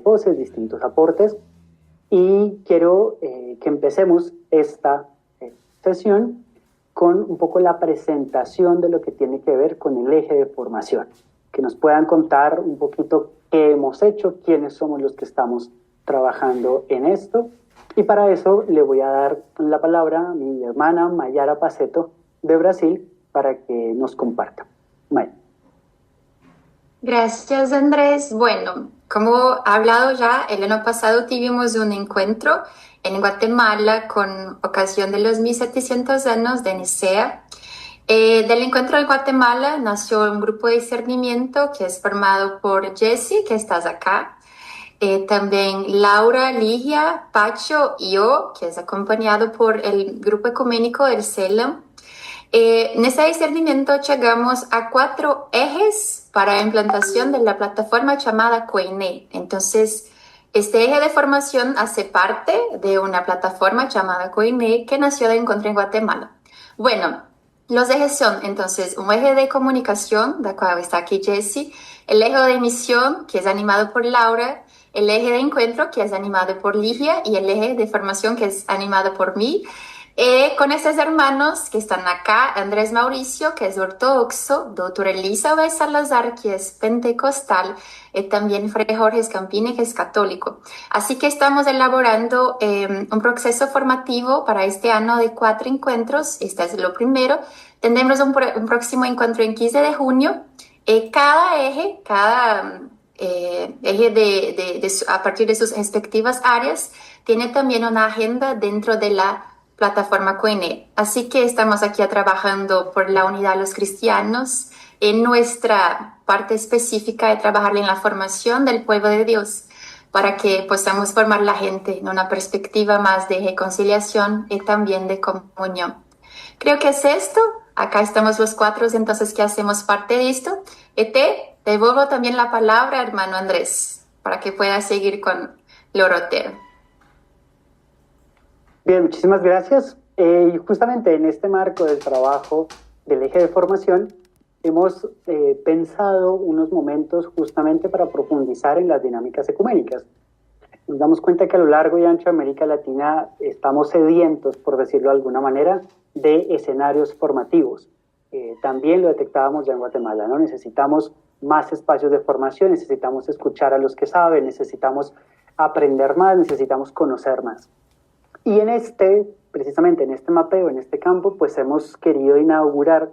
voces, distintos aportes, y quiero que empecemos esta sesión con un poco la presentación de lo que tiene que ver con el eje de formación, que nos puedan contar un poquito qué hemos hecho, quiénes somos los que estamos trabajando en esto, y para eso le voy a dar la palabra a mi hermana Mayara Paceto de Brasil para que nos comparta. May. Gracias, Andrés. Bueno, como ha hablado ya, el año pasado tuvimos un encuentro en Guatemala con ocasión de los 1700 años de Nicea. Del encuentro en Guatemala nació un grupo de discernimiento que es formado por Jessie, que estás acá, también Laura, Ligia, Pacho y yo, que es acompañado por el grupo ecuménico del CELAM. En ese discernimiento llegamos a 4 ejes para la implantación de la plataforma llamada Koiné. Entonces, este eje de formación hace parte de una plataforma llamada Koiné que nació de encuentro en Guatemala. Bueno, los ejes son entonces un eje de comunicación, de cual está aquí Jessie, el eje de misión, que es animado por Laura, el eje de encuentro, que es animado por Ligia, y el eje de formación, que es animado por mí. Con estos hermanos que están acá, Andrés Mauricio, que es ortodoxo, doctora Elizabeth Salazar, que es pentecostal, y también Fray Jorge Scampini, que es católico. Así que estamos elaborando un proceso formativo para este año de 4 encuentros. Este es lo primero. Tendremos un próximo encuentro en 15 de junio. Cada eje, a partir de sus respectivas áreas, tiene también una agenda dentro de la plataforma Koiné. Así que estamos aquí trabajando por la unidad de los cristianos en nuestra parte específica de trabajar en la formación del pueblo de Dios para que podamos formar la gente en una perspectiva más de reconciliación y también de comunión. Creo que es esto. Acá estamos los 4, entonces, que hacemos parte de esto. Y te devuelvo también la palabra, hermano Andrés, para que puedas seguir con lo rotero. Bien, muchísimas gracias. Y justamente en este marco del trabajo del eje de formación, hemos pensado unos momentos justamente para profundizar en las dinámicas ecuménicas. Nos damos cuenta que a lo largo y ancho de América Latina estamos sedientos, por decirlo de alguna manera, de escenarios formativos. También lo detectábamos ya en Guatemala, ¿no? Necesitamos más espacios de formación, necesitamos escuchar a los que saben, necesitamos aprender más, necesitamos conocer más. Y precisamente en este mapeo, en este campo, pues hemos querido inaugurar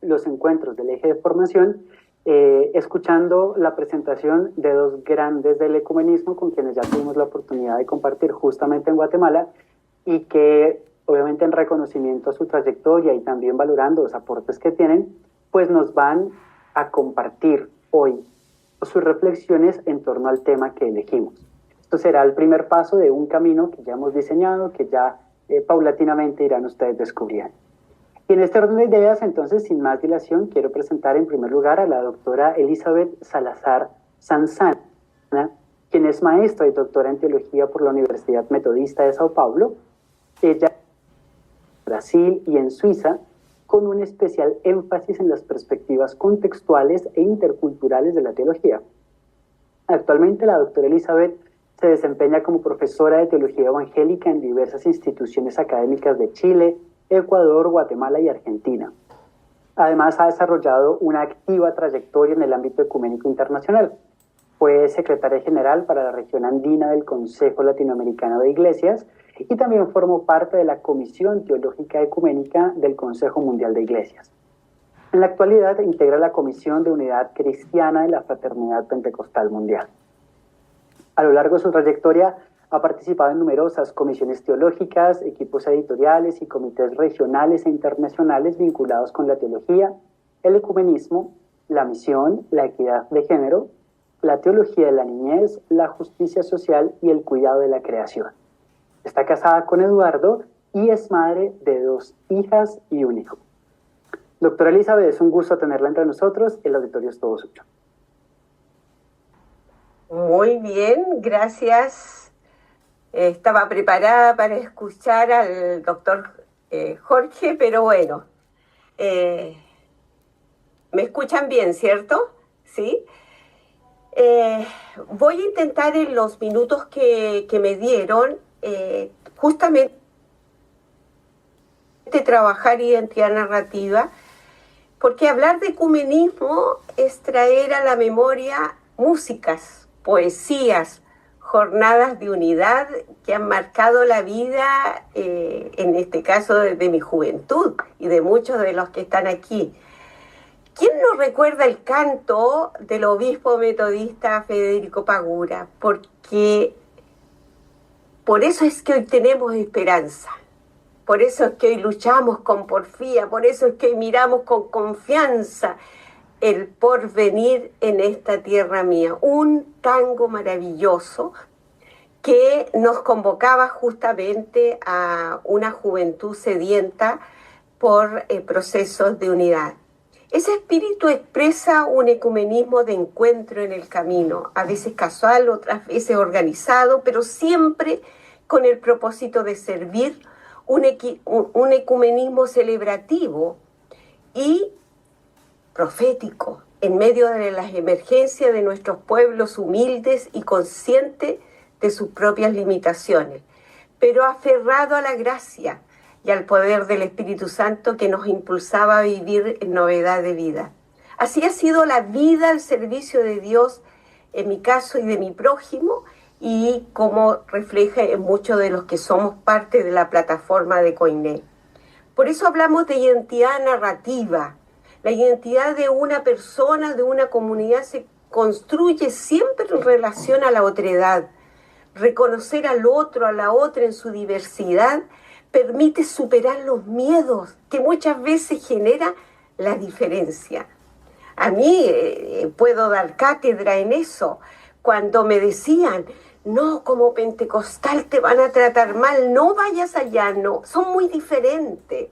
los encuentros del eje de formación, escuchando la presentación de 2 grandes del ecumenismo con quienes ya tuvimos la oportunidad de compartir justamente en Guatemala, y que obviamente en reconocimiento a su trayectoria y también valorando los aportes que tienen, pues nos van a compartir hoy sus reflexiones en torno al tema que elegimos. Esto será el primer paso de un camino que ya hemos diseñado, que ya paulatinamente irán ustedes descubriendo. Y en este orden de ideas, entonces, sin más dilación, quiero presentar en primer lugar a la doctora Elizabeth Salazar Sanzana, quien es maestra y doctora en teología por la Universidad Metodista de Sao Paulo. Ella en Brasil y en Suiza, con un especial énfasis en las perspectivas contextuales e interculturales de la teología. Actualmente, la doctora Elizabeth se desempeña como profesora de teología evangélica en diversas instituciones académicas de Chile, Ecuador, Guatemala y Argentina. Además, ha desarrollado una activa trayectoria en el ámbito ecuménico internacional. Fue secretaria general para la región andina del Consejo Latinoamericano de Iglesias y también formó parte de la Comisión Teológica Ecuménica del Consejo Mundial de Iglesias. En la actualidad integra la Comisión de Unidad Cristiana de la Fraternidad Pentecostal Mundial. A lo largo de su trayectoria ha participado en numerosas comisiones teológicas, equipos editoriales y comités regionales e internacionales vinculados con la teología, el ecumenismo, la misión, la equidad de género, la teología de la niñez, la justicia social y el cuidado de la creación. Está casada con Eduardo y es madre de 2 hijas y un hijo. Doctora Elizabeth, es un gusto tenerla entre nosotros. El auditorio es todo suyo. Muy bien, gracias. Estaba preparada para escuchar al doctor Jorge, pero bueno, me escuchan bien, ¿cierto? ¿Sí? Voy a intentar en los minutos que me dieron justamente trabajar identidad narrativa, porque hablar de ecumenismo es traer a la memoria músicas, poesías, jornadas de unidad que han marcado la vida, en este caso de mi juventud y de muchos de los que están aquí. ¿Quién no recuerda el canto del obispo metodista Federico Pagura? Porque por eso es que hoy tenemos esperanza, por eso es que hoy luchamos con porfía, por eso es que hoy miramos con confianza el porvenir en esta tierra mía. Un tango maravilloso que nos convocaba justamente a una juventud sedienta por procesos de unidad. Ese espíritu expresa un ecumenismo de encuentro en el camino, a veces casual, otras veces organizado, pero siempre con el propósito de servir un ecumenismo celebrativo y profético en medio de las emergencias de nuestros pueblos humildes y conscientes de sus propias limitaciones, pero aferrado a la gracia y al poder del Espíritu Santo que nos impulsaba a vivir en novedad de vida. Así ha sido la vida al servicio de Dios, en mi caso y de mi prójimo, y como refleja en muchos de los que somos parte de la plataforma de Koiné. Por eso hablamos de identidad narrativa. La identidad de una persona, de una comunidad, se construye siempre en relación a la otredad. Reconocer al otro, a la otra en su diversidad, permite superar los miedos que muchas veces genera la diferencia. A mí puedo dar cátedra en eso. Cuando me decían, no, como pentecostal te van a tratar mal, no vayas allá, no, son muy diferentes.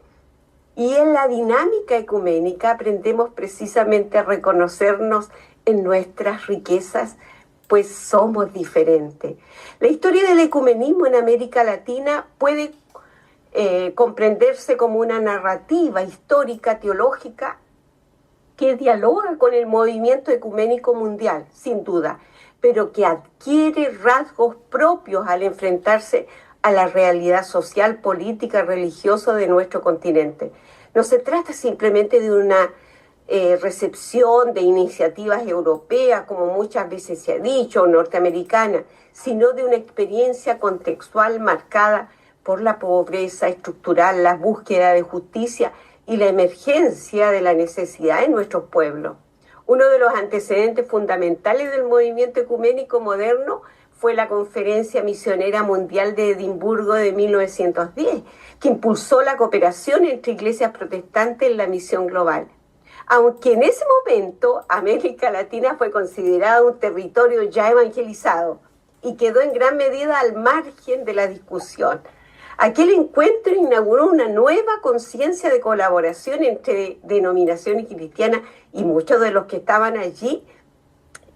Y en la dinámica ecuménica aprendemos precisamente a reconocernos en nuestras riquezas, pues somos diferentes. La historia del ecumenismo en América Latina puede comprenderse como una narrativa histórica, teológica, que dialoga con el movimiento ecuménico mundial, sin duda, pero que adquiere rasgos propios al enfrentarse a la realidad social, política, religiosa de nuestro continente. No se trata simplemente de una recepción de iniciativas europeas, como muchas veces se ha dicho, o norteamericanas, sino de una experiencia contextual marcada por la pobreza estructural, la búsqueda de justicia y la emergencia de la necesidad en nuestros pueblos. Uno de los antecedentes fundamentales del movimiento ecuménico moderno fue la Conferencia Misionera Mundial de Edimburgo de 1910, que impulsó la cooperación entre iglesias protestantes en la misión global. Aunque en ese momento América Latina fue considerada un territorio ya evangelizado y quedó en gran medida al margen de la discusión. Aquel encuentro inauguró una nueva conciencia de colaboración entre denominaciones cristianas y muchos de los que estaban allí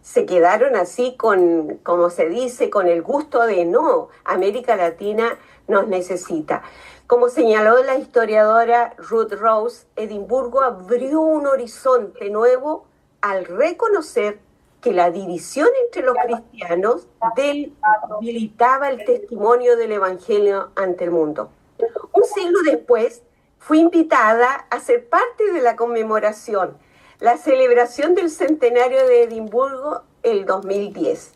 se quedaron así con, como se dice, con el gusto de no, América Latina nos necesita. Como señaló la historiadora Ruth Rose, Edimburgo abrió un horizonte nuevo al reconocer que la división entre los cristianos debilitaba el testimonio del Evangelio ante el mundo. Un siglo después, fui invitada a ser parte de la conmemoración, la celebración del centenario de Edimburgo el 2010.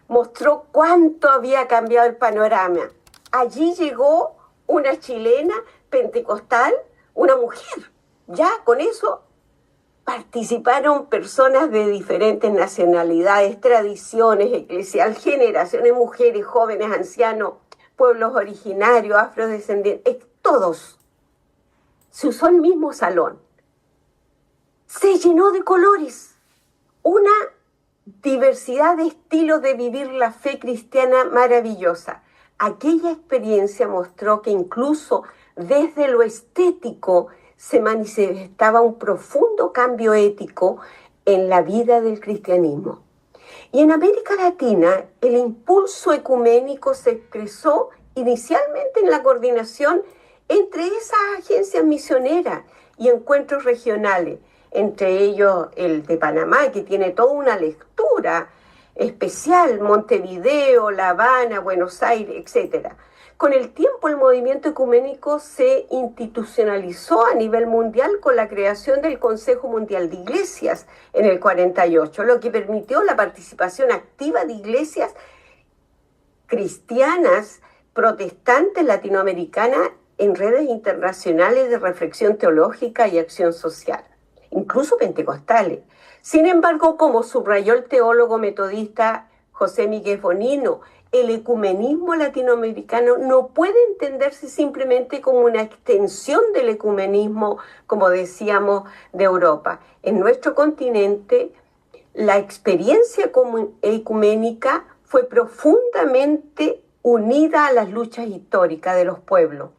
Mostró cuánto había cambiado el panorama. Allí llegó una chilena pentecostal, una mujer. Ya con eso participaron personas de diferentes nacionalidades, tradiciones eclesiales, generaciones, mujeres, jóvenes, ancianos, pueblos originarios, afrodescendientes, todos. Se usó el mismo salón. Se llenó de colores. Una diversidad de estilos de vivir la fe cristiana maravillosa. Aquella experiencia mostró que incluso desde lo estético se manifestaba un profundo cambio ético en la vida del cristianismo. Y en América Latina, el impulso ecuménico se expresó inicialmente en la coordinación entre esas agencias misioneras y encuentros regionales, entre ellos el de Panamá, que tiene toda una lectura especial, Montevideo, La Habana, Buenos Aires, etc. Con el tiempo el movimiento ecuménico se institucionalizó a nivel mundial con la creación del Consejo Mundial de Iglesias en el 48, lo que permitió la participación activa de iglesias cristianas, protestantes, latinoamericanas en redes internacionales de reflexión teológica y acción social, incluso pentecostales. Sin embargo, como subrayó el teólogo metodista José Miguel Bonino, el ecumenismo latinoamericano no puede entenderse simplemente como una extensión del ecumenismo, como decíamos, de Europa. En nuestro continente, la experiencia ecuménica fue profundamente unida a las luchas históricas de los pueblos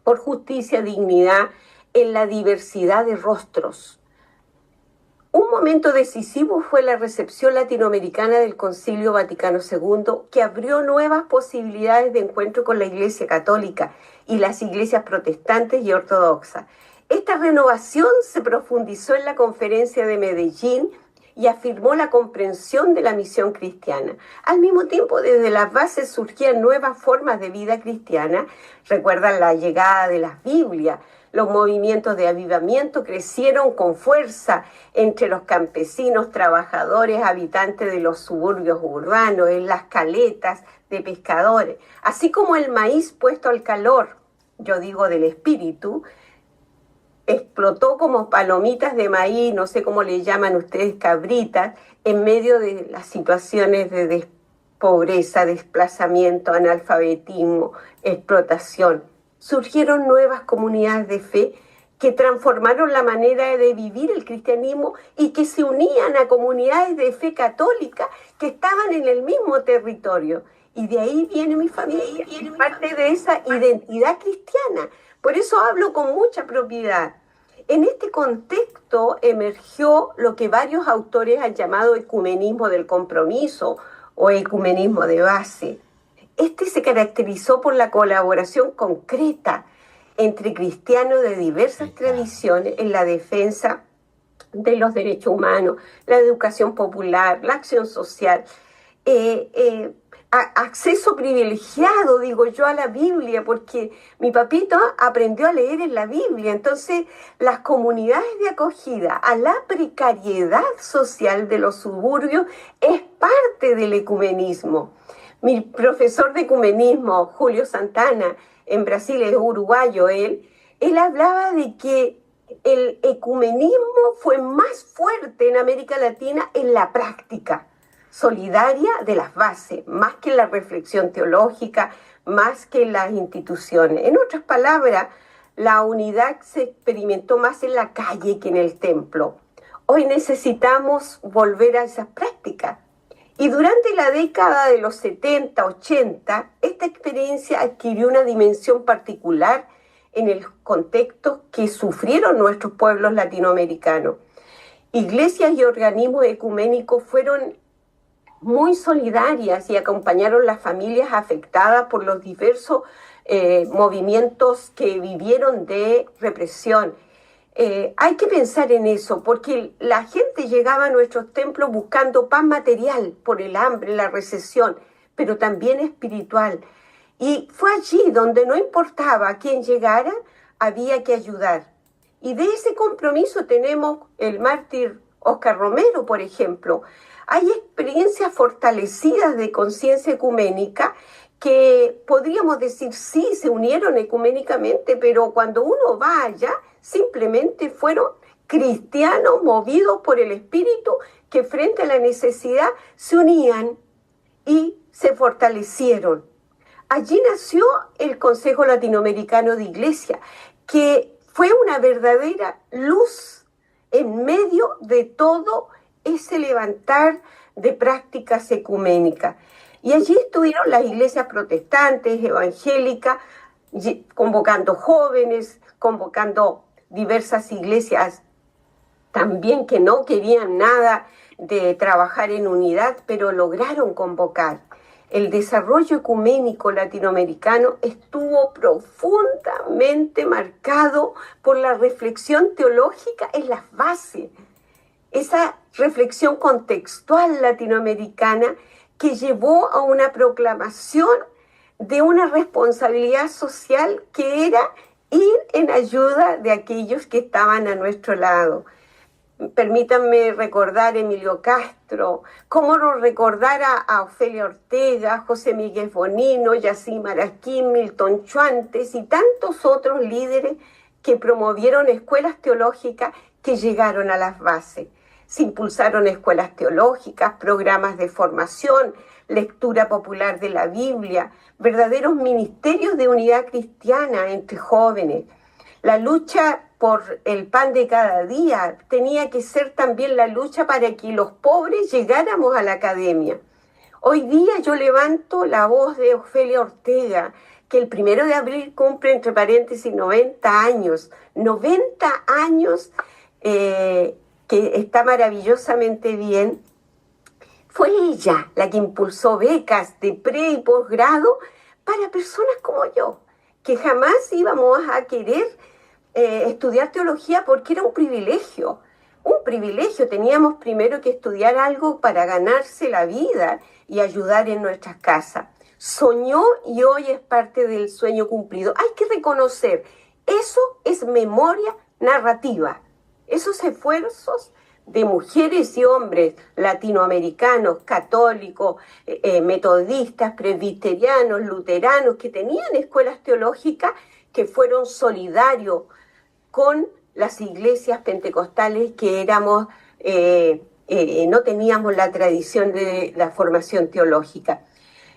por justicia, dignidad, en la diversidad de rostros. Un momento decisivo fue la recepción latinoamericana del Concilio Vaticano II, que abrió nuevas posibilidades de encuentro con la Iglesia Católica y las iglesias protestantes y ortodoxas. Esta renovación se profundizó en la Conferencia de Medellín y afirmó la comprensión de la misión cristiana. Al mismo tiempo, desde las bases surgían nuevas formas de vida cristiana. Recuerdan la llegada de las Biblias. Los movimientos de avivamiento crecieron con fuerza entre los campesinos, trabajadores, habitantes de los suburbios urbanos, en las caletas de pescadores, así como el maíz puesto al calor, yo digo del espíritu, explotó como palomitas de maíz, no sé cómo le llaman ustedes, cabritas, en medio de las situaciones de pobreza, desplazamiento, analfabetismo, explotación. Surgieron nuevas comunidades de fe que transformaron la manera de vivir el cristianismo y que se unían a comunidades de fe católica que estaban en el mismo territorio. Y de ahí viene mi familia, parte de esa identidad cristiana. Por eso hablo con mucha propiedad. En este contexto emergió lo que varios autores han llamado ecumenismo del compromiso o ecumenismo de base. Este se caracterizó por la colaboración concreta entre cristianos de diversas tradiciones en la defensa de los derechos humanos, la educación popular, la acción social, acceso privilegiado, digo yo, a la Biblia, porque mi papito aprendió a leer en la Biblia. Entonces, las comunidades de acogida a la precariedad social de los suburbios es parte del ecumenismo. Mi profesor de ecumenismo, Julio Santana, en Brasil, es uruguayo él hablaba de que el ecumenismo fue más fuerte en América Latina en la práctica solidaria de las bases, más que en la reflexión teológica, más que en las instituciones. En otras palabras, la unidad se experimentó más en la calle que en el templo. Hoy necesitamos volver a esas prácticas. Y durante la década de los 70, 80, esta experiencia adquirió una dimensión particular en el contexto que sufrieron nuestros pueblos latinoamericanos. Iglesias y organismos ecuménicos fueron muy solidarias y acompañaron las familias afectadas por los diversos movimientos que vivieron de represión. Hay que pensar en eso, porque la gente llegaba a nuestros templos buscando paz material por el hambre, la recesión, pero también espiritual. Y fue allí donde no importaba a quién llegara, había que ayudar. Y de ese compromiso tenemos el mártir Oscar Romero, por ejemplo. Hay experiencias fortalecidas de conciencia ecuménica que podríamos decir sí, se unieron ecuménicamente, pero cuando uno va allá, simplemente fueron cristianos movidos por el Espíritu que frente a la necesidad se unían y se fortalecieron. Allí nació el Consejo Latinoamericano de Iglesia, que fue una verdadera luz en medio de todo ese levantar de prácticas ecuménicas. Y allí estuvieron las iglesias protestantes, evangélicas, convocando jóvenes, convocando diversas iglesias también que no querían nada de trabajar en unidad, pero lograron convocar. El desarrollo ecuménico latinoamericano estuvo profundamente marcado por la reflexión teológica en las bases. esa reflexión contextual latinoamericana que llevó a una proclamación de una responsabilidad social que era ir en ayuda de aquellos que estaban a nuestro lado. Permítanme recordar a Emilio Castro, cómo no recordar a Ofelia Ortega, José Miguel Bonino, Yacine Maraquín, Milton Chuantes y tantos otros líderes que promovieron escuelas teológicas que llegaron a las bases. Se impulsaron escuelas teológicas, programas de formación, lectura popular de la Biblia, verdaderos ministerios de unidad cristiana entre jóvenes. La lucha por el pan de cada día tenía que ser también la lucha para que los pobres llegáramos a la academia. Hoy día yo levanto la voz de Ofelia Ortega, que el 1 de abril cumple, entre paréntesis, 90 años. 90 años que está maravillosamente bien. Fue ella la que impulsó becas de pre y posgrado para personas como yo, que jamás íbamos a querer estudiar teología porque era un privilegio. Un privilegio, teníamos primero que estudiar algo para ganarse la vida y ayudar en nuestras casas. Soñó y hoy es parte del sueño cumplido. Hay que reconocer, eso es memoria narrativa. Esos esfuerzos de mujeres y hombres latinoamericanos, católicos, metodistas, presbiterianos, luteranos, que tenían escuelas teológicas, que fueron solidarios con las iglesias pentecostales que éramos, no teníamos la tradición de la formación teológica.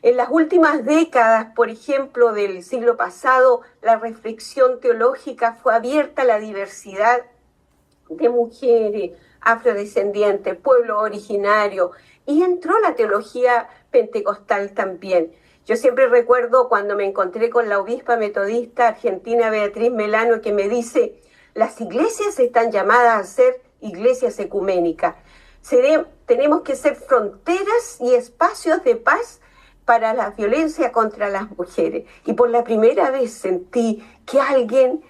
En las últimas décadas, por ejemplo, del siglo pasado, la reflexión teológica fue abierta a la diversidad de mujeres, afrodescendientes, pueblos originarios, y entró la teología pentecostal también. Yo siempre recuerdo cuando me encontré con la obispa metodista argentina Beatriz Melano, que me dice: las iglesias están llamadas a ser iglesias ecuménicas. Tenemos que ser fronteras y espacios de paz para la violencia contra las mujeres. Y por la primera vez sentí que alguien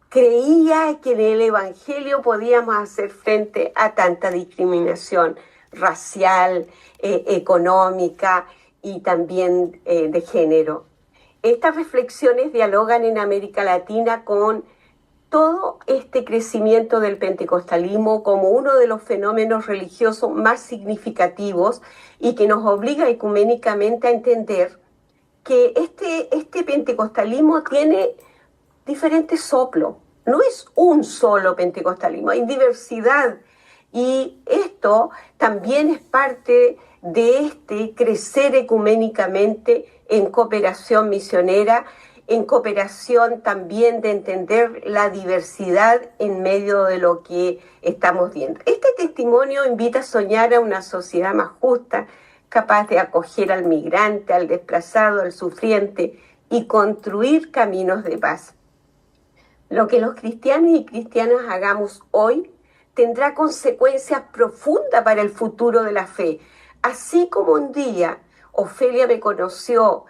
creía que en el Evangelio podíamos hacer frente a tanta discriminación racial, económica y también de género. Estas reflexiones dialogan en América Latina con todo este crecimiento del pentecostalismo como uno de los fenómenos religiosos más significativos y que nos obliga ecuménicamente a entender que este pentecostalismo tiene diferentes soplos. No es un solo pentecostalismo, hay diversidad. Y esto también es parte de este crecer ecuménicamente en cooperación misionera, en cooperación también de entender la diversidad en medio de lo que estamos viendo. Este testimonio invita a soñar a una sociedad más justa, capaz de acoger al migrante, al desplazado, al sufriente y construir caminos de paz. Lo que los cristianos y cristianas hagamos hoy tendrá consecuencias profundas para el futuro de la fe. Así como un día Ofelia me conoció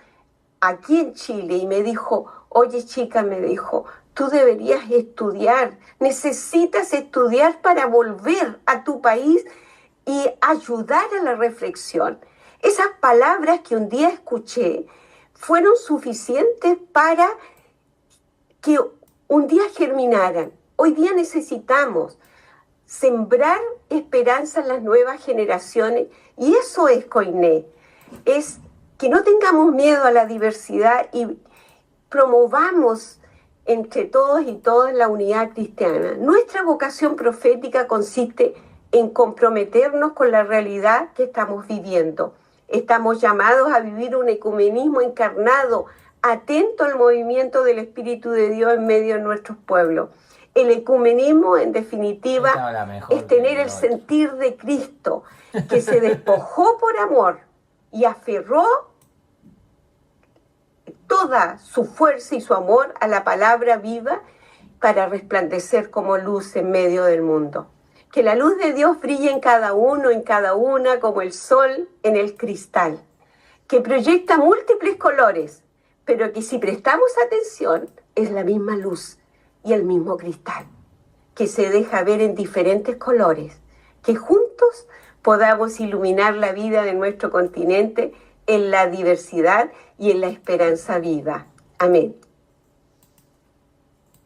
aquí en Chile y me dijo: oye chica, me dijo, tú deberías estudiar, necesitas estudiar para volver a tu país y ayudar a la reflexión. Esas palabras que un día escuché fueron suficientes para que un día germinaran. Hoy día necesitamos sembrar esperanza en las nuevas generaciones y eso es Koiné, es que no tengamos miedo a la diversidad y promovamos entre todos y todas la unidad cristiana. Nuestra vocación profética consiste en comprometernos con la realidad que estamos viviendo. Estamos llamados a vivir un ecumenismo encarnado, atento al movimiento del Espíritu de Dios en medio de nuestros pueblos. El ecumenismo, en definitiva, es tener el sentir de Cristo, que se despojó por amor y aferró toda su fuerza y su amor a la palabra viva para resplandecer como luz en medio del mundo. Que la luz de Dios brille en cada uno, en cada una, como el sol en el cristal, que proyecta múltiples colores, pero que si prestamos atención es la misma luz y el mismo cristal, que se deja ver en diferentes colores, que juntos podamos iluminar la vida de nuestro continente en la diversidad y en la esperanza viva. Amén.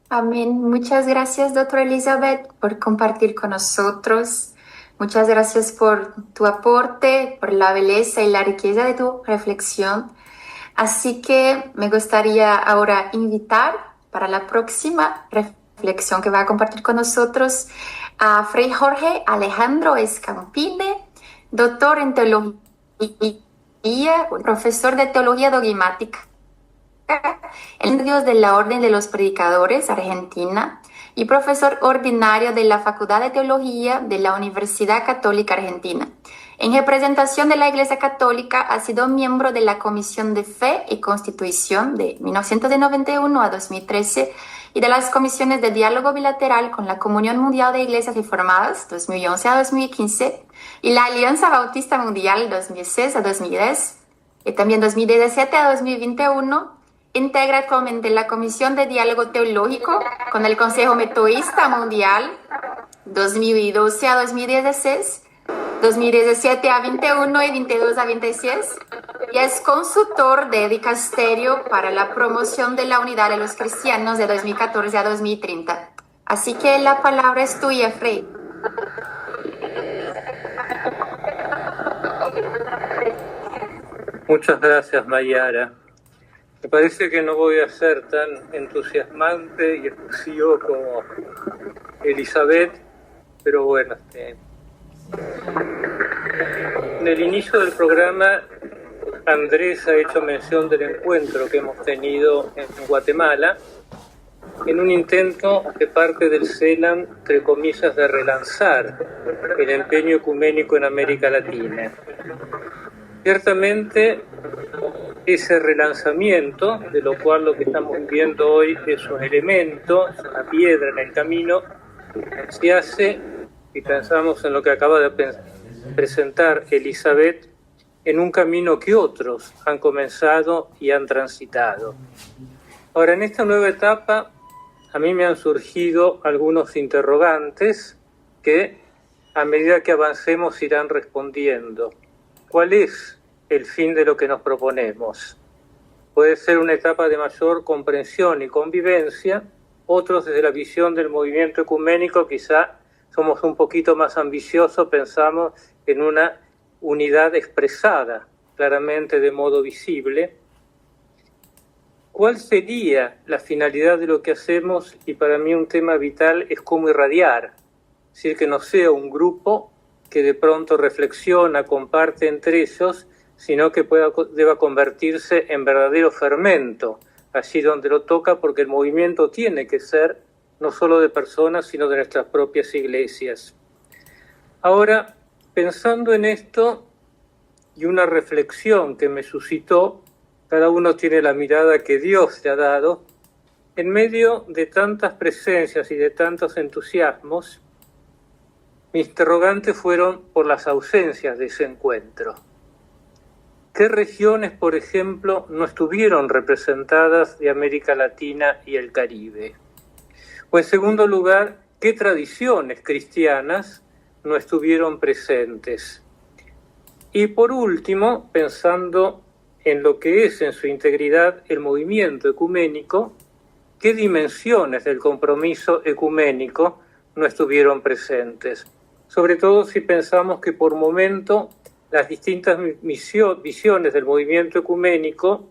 Amén. Muchas gracias, doctora Elizabeth, por compartir con nosotros. Muchas gracias por tu aporte, por la belleza y la riqueza de tu reflexión. Así que me gustaría ahora invitar para la próxima reflexión que va a compartir con nosotros a Fray Jorge Alejandro Escampide, doctor en teología, profesor de teología dogmática en estudios de la Orden de los Predicadores Argentina y profesor ordinario de la Facultad de Teología de la Universidad Católica Argentina. En representación de la Iglesia Católica ha sido miembro de la Comisión de Fe y Constitución de 1991 a 2013 y de las comisiones de diálogo bilateral con la Comunión Mundial de Iglesias Reformadas 2011 a 2015 y la Alianza Bautista Mundial 2006 a 2010 y también 2017 a 2021. Integra actualmente la Comisión de Diálogo Teológico con el Consejo Metodista Mundial 2012 a 2016, 2017 a 21 y 22 a 26, y es consultor de dicasterio para la promoción de la unidad de los cristianos de 2014 a 2030. Así que la palabra es tuya, Fray. Muchas gracias, Mayara. Me parece que no voy a ser tan entusiasmante y efusivo como Elizabeth, pero bueno, en el inicio del programa Andrés ha hecho mención del encuentro que hemos tenido en Guatemala en un intento de parte del CELAM, entre comillas, de relanzar el empeño ecuménico en América Latina. Ciertamente, ese relanzamiento, de lo cual lo que estamos viendo hoy es un elemento, es una piedra en el camino, se hace, y pensamos en lo que acaba de presentar Elizabeth, en un camino que otros han comenzado y han transitado. Ahora, en esta nueva etapa, a mí me han surgido algunos interrogantes que, a medida que avancemos, irán respondiendo. ¿Cuál es el fin de lo que nos proponemos? Puede ser una etapa de mayor comprensión y convivencia. Otros, desde la visión del movimiento ecuménico, quizá somos un poquito más ambiciosos, pensamos en una unidad expresada claramente de modo visible. ¿Cuál sería la finalidad de lo que hacemos? Y para mí un tema vital es cómo irradiar, es decir, que no sea un grupo que de pronto reflexiona, comparte entre ellos, sino que deba convertirse en verdadero fermento, allí donde lo toca, porque el movimiento tiene que ser no solo de personas, sino de nuestras propias iglesias. Ahora, pensando en esto y una reflexión que me suscitó, cada uno tiene la mirada que Dios le ha dado, en medio de tantas presencias y de tantos entusiasmos, mis interrogantes fueron por las ausencias de ese encuentro. ¿Qué regiones, por ejemplo, no estuvieron representadas de América Latina y el Caribe? O en segundo lugar, ¿qué tradiciones cristianas no estuvieron presentes? Y por último, pensando en lo que es en su integridad el movimiento ecuménico, ¿qué dimensiones del compromiso ecuménico no estuvieron presentes? Sobre todo si pensamos que por momento las distintas visiones del movimiento ecuménico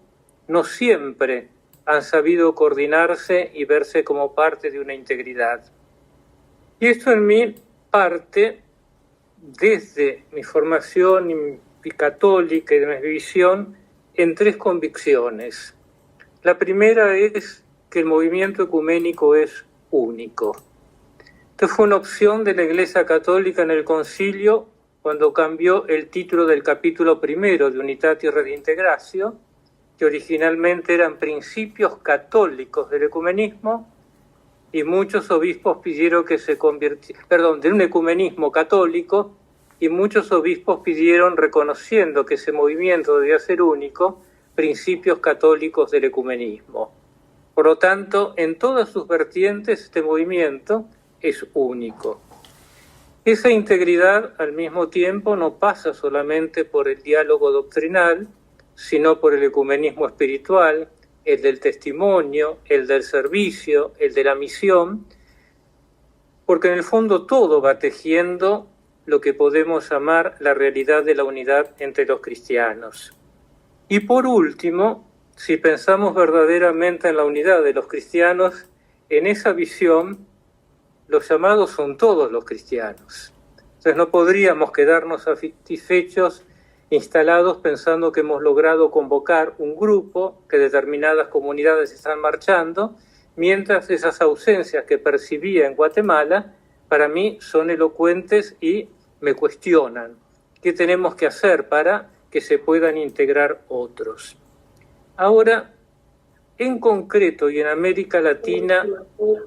no siempre han sabido coordinarse y verse como parte de una integridad. Y esto en mí parte desde mi formación católica y de mi visión en tres convicciones. La primera es que el movimiento ecuménico es único. Esto fue una opción de la Iglesia Católica en el Concilio cuando cambió el título del capítulo primero de Unitatis Redintegratio, que originalmente eran principios católicos del ecumenismo, y muchos obispos pidieron que se convirtiera, de un ecumenismo católico, y muchos obispos pidieron, reconociendo que ese movimiento debía ser único, principios católicos del ecumenismo. Por lo tanto, en todas sus vertientes este movimiento es único. Esa integridad, al mismo tiempo, no pasa solamente por el diálogo doctrinal, sino por el ecumenismo espiritual, el del testimonio, el del servicio, el de la misión, porque en el fondo todo va tejiendo lo que podemos llamar la realidad de la unidad entre los cristianos. Y por último, si pensamos verdaderamente en la unidad de los cristianos, en esa visión, los llamados son todos los cristianos. Entonces no podríamos quedarnos satisfechos, instalados pensando que hemos logrado convocar un grupo, que determinadas comunidades están marchando, mientras esas ausencias que percibía en Guatemala, para mí son elocuentes y me cuestionan. ¿Qué tenemos que hacer para que se puedan integrar otros? Ahora, en concreto y en América Latina,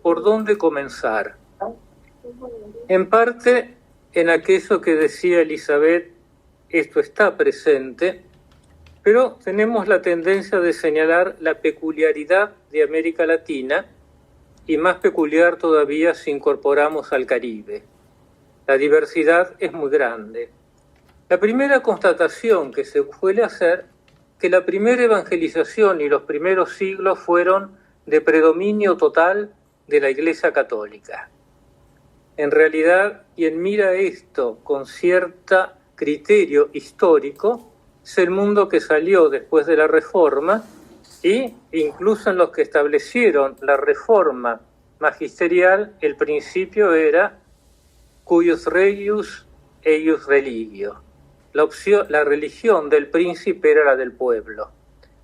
¿por dónde comenzar? En parte, en aquello que decía Elizabeth, esto está presente, pero tenemos la tendencia de señalar la peculiaridad de América Latina y más peculiar todavía si incorporamos al Caribe. La diversidad es muy grande. La primera constatación que se suele hacer que la primera evangelización y los primeros siglos fueron de predominio total de la Iglesia Católica. En realidad, quien mira esto con cierto criterio histórico, es el mundo que salió después de la Reforma e incluso en los que establecieron la Reforma magisterial, el principio era cuius regius eius religio. La religión del príncipe era la del pueblo.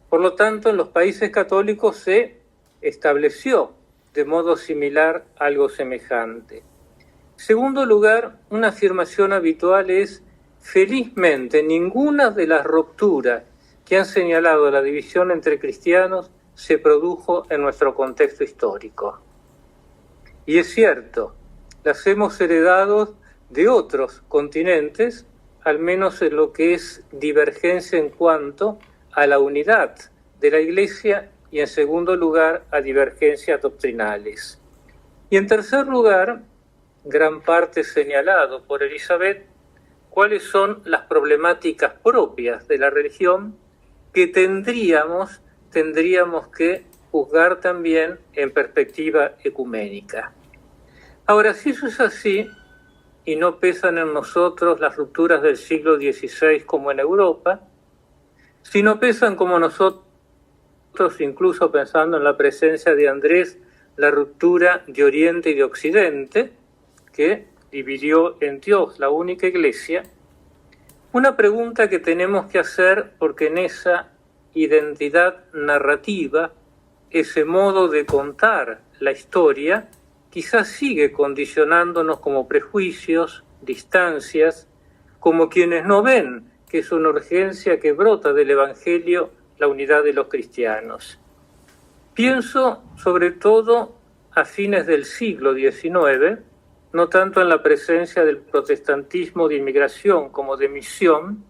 Por lo tanto, en los países católicos se estableció de modo similar algo semejante. En segundo lugar, una afirmación habitual es: felizmente, ninguna de las rupturas que han señalado la división entre cristianos se produjo en nuestro contexto histórico. Y es cierto, las hemos heredado de otros continentes, al menos en lo que es divergencia en cuanto a la unidad de la Iglesia y, en segundo lugar, a divergencias doctrinales. Y en tercer lugar, gran parte señalado por Elizabeth, cuáles son las problemáticas propias de la religión que tendríamos que juzgar también en perspectiva ecuménica. Ahora, si eso es así, y no pesan en nosotros las rupturas del siglo XVI como en Europa, si no pesan como nosotros, incluso pensando en la presencia de Andrés, la ruptura de Oriente y de Occidente, que dividió en Dios la única iglesia, una pregunta que tenemos que hacer, porque en esa identidad narrativa, ese modo de contar la historia, quizás sigue condicionándonos como prejuicios, distancias, como quienes no ven que es una urgencia que brota del Evangelio la unidad de los cristianos. Pienso sobre todo a fines del siglo XIX, no tanto en la presencia del protestantismo de inmigración como de misión,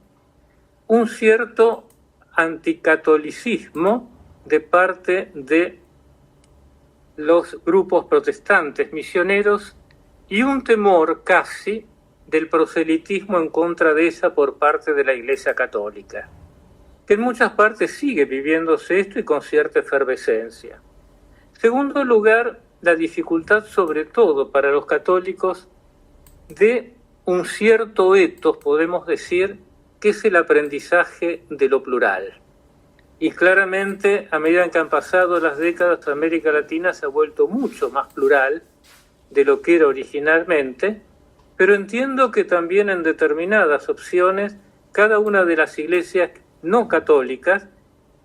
un cierto anticatolicismo de parte de los grupos protestantes misioneros y un temor casi del proselitismo en contra de ella por parte de la Iglesia Católica, que en muchas partes sigue viviéndose esto y con cierta efervescencia. En segundo lugar, la dificultad sobre todo para los católicos de un cierto etos, podemos decir, que es el aprendizaje de lo plural. Y claramente, a medida que han pasado las décadas, América Latina se ha vuelto mucho más plural de lo que era originalmente, pero entiendo que también en determinadas opciones, cada una de las iglesias no católicas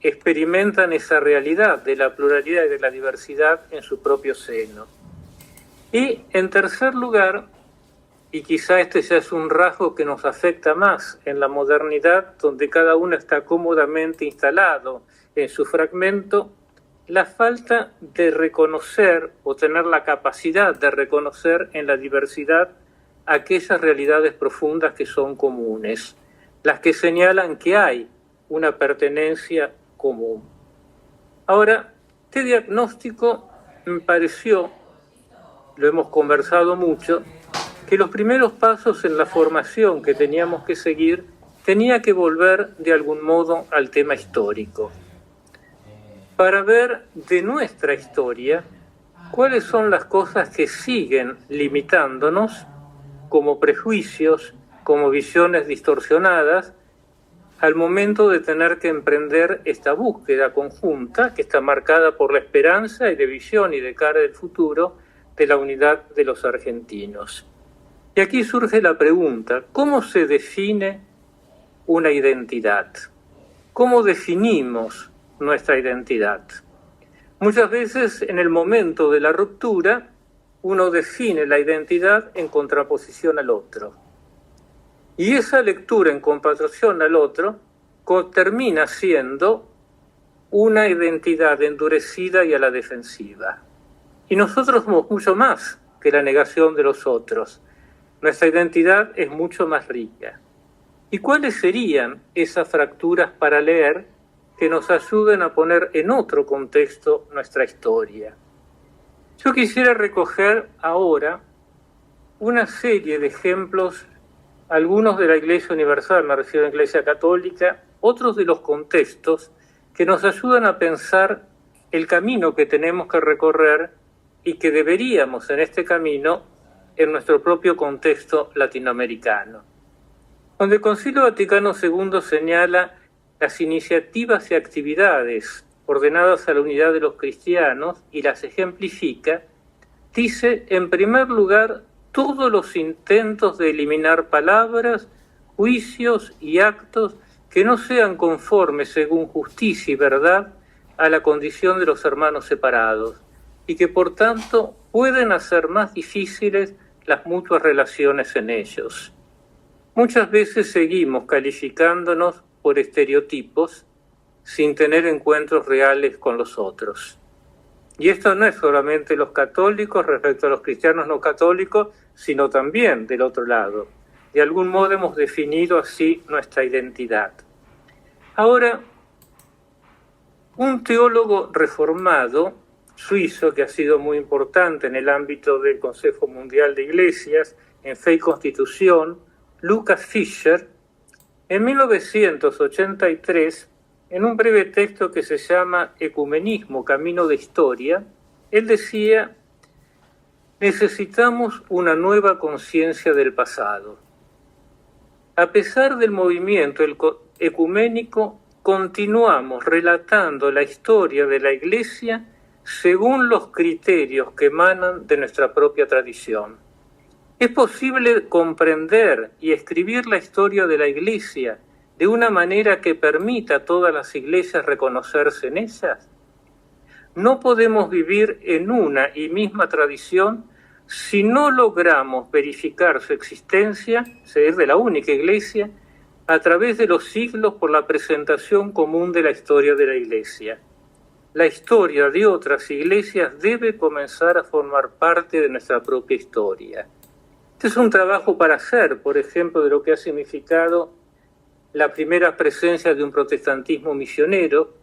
experimentan esa realidad de la pluralidad y de la diversidad en su propio seno. Y en tercer lugar, y quizá este ya es un rasgo que nos afecta más en la modernidad, donde cada uno está cómodamente instalado en su fragmento, la falta de reconocer o tener la capacidad de reconocer en la diversidad aquellas realidades profundas que son comunes, las que señalan que hay una pertenencia común. Ahora, este diagnóstico me pareció, lo hemos conversado mucho, que los primeros pasos en la formación que teníamos que seguir tenía que volver de algún modo al tema histórico, para ver de nuestra historia cuáles son las cosas que siguen limitándonos como prejuicios, como visiones distorsionadas, al momento de tener que emprender esta búsqueda conjunta que está marcada por la esperanza y de visión y de cara del futuro de la unidad de los argentinos. Y aquí surge la pregunta, ¿cómo se define una identidad? ¿Cómo definimos nuestra identidad? Muchas veces en el momento de la ruptura uno define la identidad en contraposición al otro. Y esa lectura en comparación al otro termina siendo una identidad endurecida y a la defensiva. Y nosotros somos mucho más que la negación de los otros. Nuestra identidad es mucho más rica. ¿Y cuáles serían esas fracturas para leer que nos ayuden a poner en otro contexto nuestra historia? Yo quisiera recoger ahora una serie de ejemplos, algunos de la Iglesia Universal, me refiero a la Iglesia Católica, otros de los contextos que nos ayudan a pensar el camino que tenemos que recorrer y que deberíamos en este camino en nuestro propio contexto latinoamericano. Donde el Concilio Vaticano II señala las iniciativas y actividades ordenadas a la unidad de los cristianos y las ejemplifica, dice, en primer lugar, todos los intentos de eliminar palabras, juicios y actos que no sean conformes según justicia y verdad a la condición de los hermanos separados y que por tanto pueden hacer más difíciles las mutuas relaciones en ellos. Muchas veces seguimos calificándonos por estereotipos sin tener encuentros reales con los otros. Y esto no es solamente los católicos respecto a los cristianos no católicos, sino también del otro lado. De algún modo hemos definido así nuestra identidad. Ahora, un teólogo reformado suizo que ha sido muy importante en el ámbito del Consejo Mundial de Iglesias, en Fe y Constitución, Lucas Fischer, en 1983, en un breve texto que se llama Ecumenismo, Camino de Historia, él decía, necesitamos una nueva conciencia del pasado. A pesar del movimiento ecuménico, continuamos relatando la historia de la Iglesia según los criterios que emanan de nuestra propia tradición. ¿Es posible comprender y escribir la historia de la Iglesia de una manera que permita a todas las iglesias reconocerse en ellas? No podemos vivir en una y misma tradición si no logramos verificar su existencia, ser de la única iglesia, a través de los siglos por la presentación común de la historia de la Iglesia. La historia de otras iglesias debe comenzar a formar parte de nuestra propia historia. Este es un trabajo para hacer, por ejemplo, de lo que ha significado la primera presencia de un protestantismo misionero,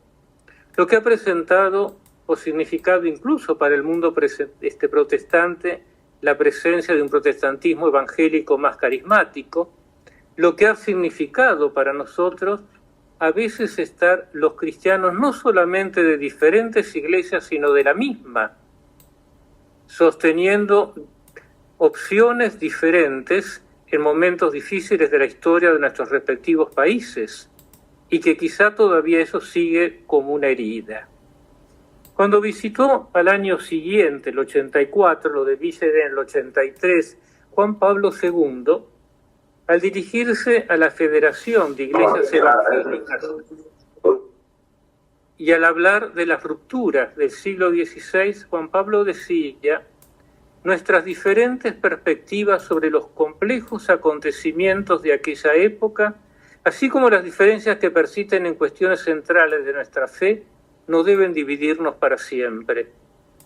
lo que ha presentado o significado incluso para el mundo protestante la presencia de un protestantismo evangélico más carismático, lo que ha significado para nosotros a veces estar los cristianos no solamente de diferentes iglesias, sino de la misma, sosteniendo opciones diferentes en momentos difíciles de la historia de nuestros respectivos países, y que quizá todavía eso sigue como una herida. Cuando visitó al año siguiente, el 84, lo de Villeda en el 83, Juan Pablo II, al dirigirse a la Federación de Iglesias Evangélicas y al hablar de las rupturas del siglo XVI, Juan Pablo decía, nuestras diferentes perspectivas sobre los complejos acontecimientos de aquella época, así como las diferencias que persisten en cuestiones centrales de nuestra fe, no deben dividirnos para siempre.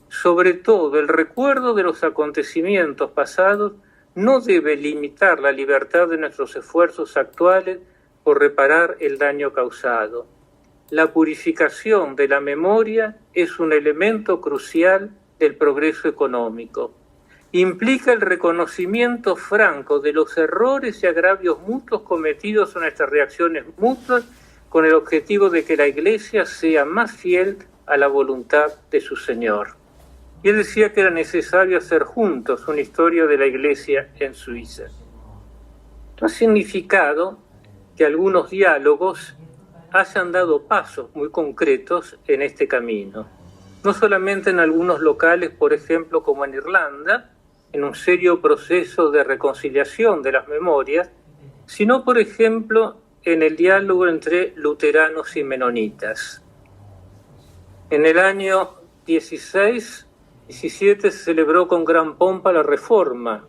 Sobre todo, el recuerdo de los acontecimientos pasados no debe limitar la libertad de nuestros esfuerzos actuales por reparar el daño causado. La purificación de la memoria es un elemento crucial del progreso económico. implica el reconocimiento franco de los errores y agravios mutuos cometidos en nuestras reacciones mutuas con el objetivo de que la Iglesia sea más fiel a la voluntad de su Señor. Y él decía que era necesario hacer juntos una historia de la Iglesia en Suiza. Esto ha significado que algunos diálogos hayan dado pasos muy concretos en este camino. No solamente en algunos locales, por ejemplo, como en Irlanda, en un serio proceso de reconciliación de las memorias, sino, por ejemplo, en el diálogo entre luteranos y menonitas. En el año 17 se celebró con gran pompa la Reforma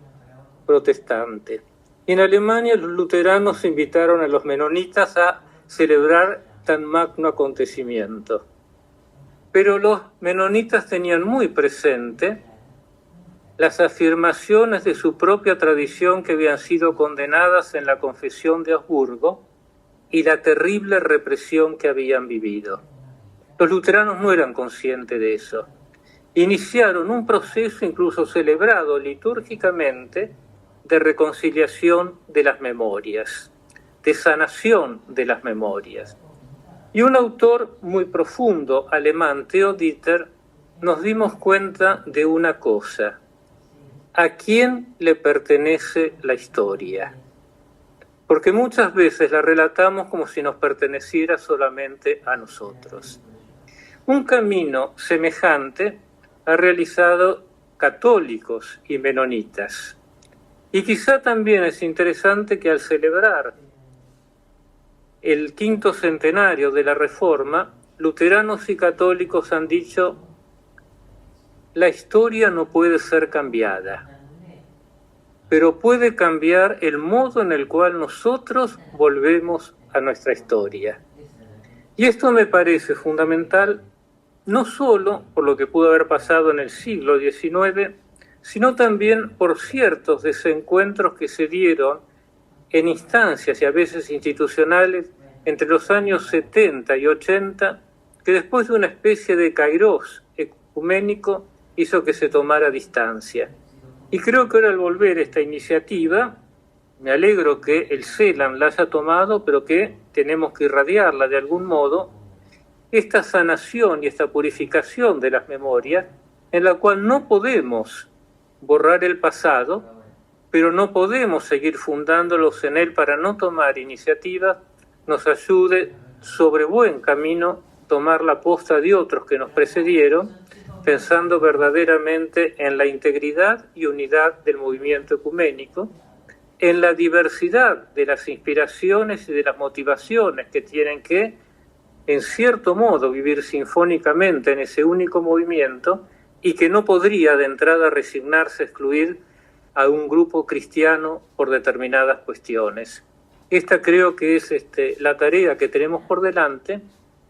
protestante. Y en Alemania los luteranos invitaron a los menonitas a celebrar tan magno acontecimiento. Pero los menonitas tenían muy presente las afirmaciones de su propia tradición que habían sido condenadas en la Confesión de Augsburgo y la terrible represión que habían vivido. Los luteranos no eran conscientes de eso. Iniciaron un proceso incluso celebrado litúrgicamente de reconciliación de las memorias, de sanación de las memorias. Y un autor muy profundo, alemán, Theo Dieter, nos dimos cuenta de una cosa: ¿a quién le pertenece la historia? Porque muchas veces la relatamos como si nos perteneciera solamente a nosotros. Un camino semejante ha realizado católicos y menonitas. Y quizá también es interesante que al celebrar el 5º centenario de la Reforma, luteranos y católicos han dicho: la historia no puede ser cambiada, pero puede cambiar el modo en el cual nosotros volvemos a nuestra historia. Y esto me parece fundamental, no solo por lo que pudo haber pasado en el siglo XIX, sino también por ciertos desencuentros que se dieron en instancias y a veces institucionales entre los años 70 y 80, que después de una especie de kairós ecuménico hizo que se tomara distancia. Y creo que ahora al volver esta iniciativa, me alegro que el CELAM la haya tomado, pero que tenemos que irradiarla de algún modo, esta sanación y esta purificación de las memorias, en la cual no podemos borrar el pasado, pero no podemos seguir fundándolos en él para no tomar iniciativas, nos ayude sobre buen camino tomar la posta de otros que nos precedieron, pensando verdaderamente en la integridad y unidad del movimiento ecuménico, en la diversidad de las inspiraciones y de las motivaciones que tienen que, en cierto modo, vivir sinfónicamente en ese único movimiento y que no podría de entrada resignarse a excluir a un grupo cristiano por determinadas cuestiones. Esta creo que es la tarea que tenemos por delante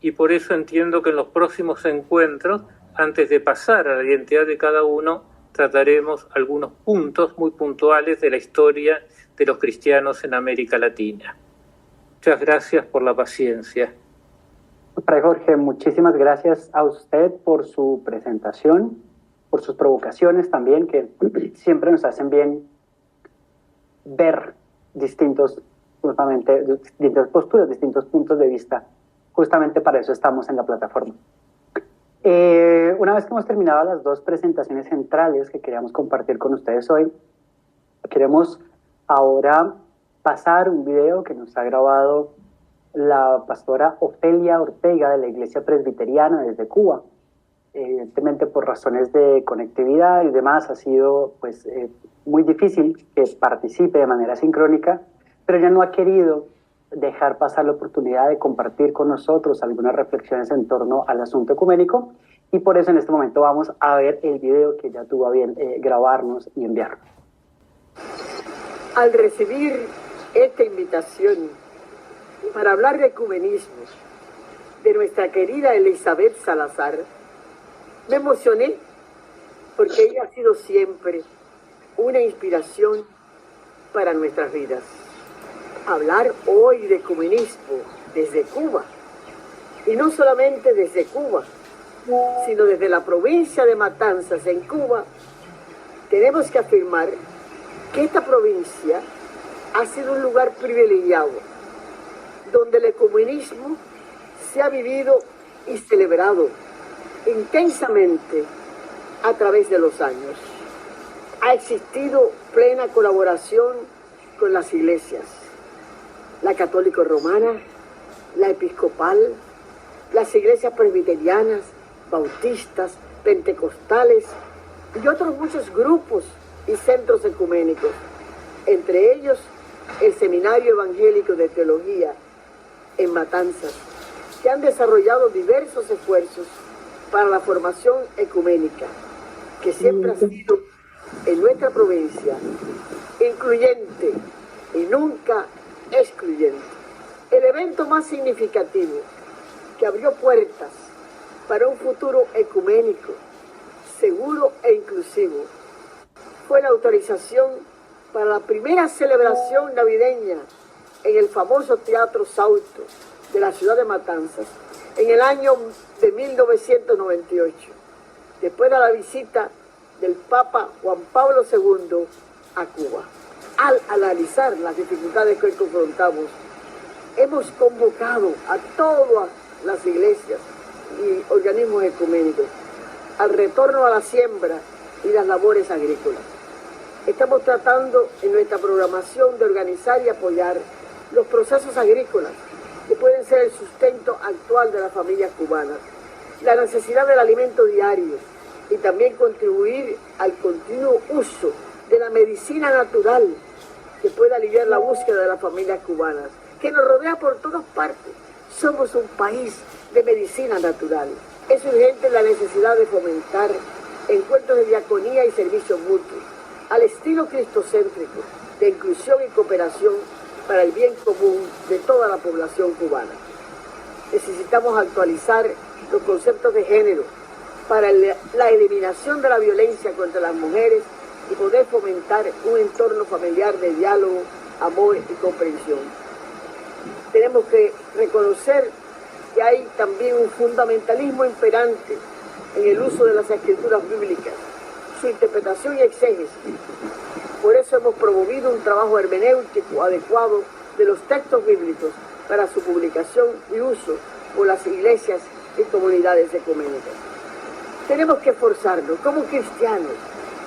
y por eso entiendo que en los próximos encuentros, antes de pasar a la identidad de cada uno, trataremos algunos puntos muy puntuales de la historia de los cristianos en América Latina. Muchas gracias por la paciencia. Padre Jorge, muchísimas gracias a usted por su presentación, por sus provocaciones también, que siempre nos hacen bien ver distintas posturas, distintos puntos de vista. Justamente para eso estamos en la plataforma. Una vez que hemos terminado las dos presentaciones centrales que queríamos compartir con ustedes hoy, queremos ahora pasar un video que nos ha grabado la pastora Ofelia Ortega de la Iglesia Presbiteriana desde Cuba. Evidentemente por razones de conectividad y demás ha sido muy difícil que participe de manera sincrónica, pero ella no ha querido dejar pasar la oportunidad de compartir con nosotros algunas reflexiones en torno al asunto ecuménico, y por eso en este momento vamos a ver el video que ella tuvo a bien grabarnos y enviarnos. Al recibir esta invitación para hablar de ecumenismo de nuestra querida Elizabeth Salazar, me emocioné porque ella ha sido siempre una inspiración para nuestras vidas. Hablar hoy de ecumenismo desde Cuba, y no solamente desde Cuba, sino desde la provincia de Matanzas en Cuba, tenemos que afirmar que esta provincia ha sido un lugar privilegiado, donde el ecumenismo se ha vivido y celebrado intensamente a través de los años. Ha existido plena colaboración con las iglesias, la católica romana, la episcopal, las iglesias presbiterianas, bautistas, pentecostales y otros muchos grupos y centros ecuménicos, entre ellos el Seminario Evangélico de Teología en Matanzas, que han desarrollado diversos esfuerzos para la formación ecuménica, que siempre ha sido en nuestra provincia incluyente y nunca excluyente. El evento más significativo que abrió puertas para un futuro ecuménico, seguro e inclusivo, fue la autorización para la primera celebración navideña en el famoso Teatro Sauto de la ciudad de Matanzas en el año de 1998, después de la visita del Papa Juan Pablo II a Cuba. Al analizar las dificultades que hoy confrontamos, hemos convocado a todas las iglesias y organismos ecuménicos al retorno a la siembra y las labores agrícolas. Estamos tratando en nuestra programación de organizar y apoyar los procesos agrícolas que pueden ser el sustento actual de las familias cubanas, la necesidad del alimento diario y también contribuir al continuo uso de la medicina natural que pueda aliviar la búsqueda de las familias cubanas, que nos rodea por todas partes. Somos un país de medicina natural. Es urgente la necesidad de fomentar encuentros de diaconía y servicio mutuo, al estilo cristocéntrico, de inclusión y cooperación para el bien común de toda la población cubana. Necesitamos actualizar los conceptos de género para la eliminación de la violencia contra las mujeres y poder fomentar un entorno familiar de diálogo, amor y comprensión. Tenemos que reconocer que hay también un fundamentalismo imperante en el uso de las escrituras bíblicas, su interpretación y exégesis. Por eso hemos promovido un trabajo hermenéutico adecuado de los textos bíblicos para su publicación y uso por las iglesias y comunidades ecuménicas. Tenemos que esforzarnos como cristianos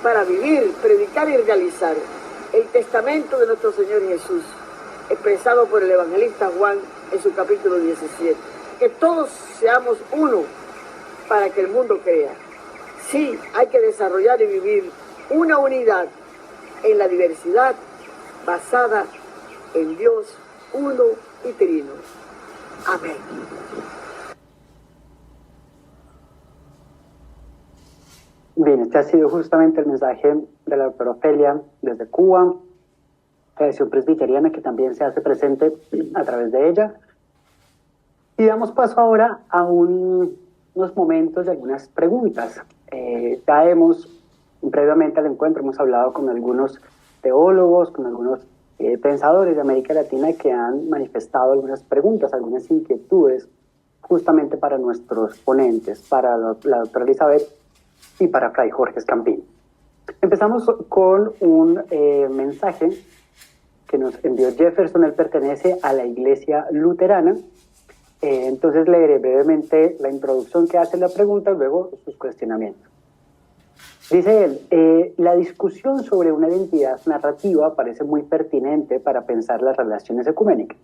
para vivir, predicar y realizar el testamento de nuestro Señor Jesús, expresado por el evangelista Juan en su capítulo 17. Que todos seamos uno para que el mundo crea. Sí, hay que desarrollar y vivir una unidad en la diversidad basada en Dios uno y trino. Amén. Bien, este ha sido justamente el mensaje de la doctora Ofelia desde Cuba, tradición presbiteriana que también se hace presente a través de ella. Y damos paso ahora a unos momentos de algunas preguntas. Ya previamente al encuentro, hemos hablado con algunos teólogos, con algunos pensadores de América Latina que han manifestado algunas preguntas, algunas inquietudes, justamente para nuestros ponentes, para la doctora Elizabeth y para Fray Jorge Escampín. Empezamos con un mensaje que nos envió Jefferson. Él pertenece a la Iglesia Luterana. Entonces leeré brevemente la introducción que hace la pregunta y luego sus cuestionamientos. Dice él, la discusión sobre una identidad narrativa parece muy pertinente para pensar las relaciones ecuménicas.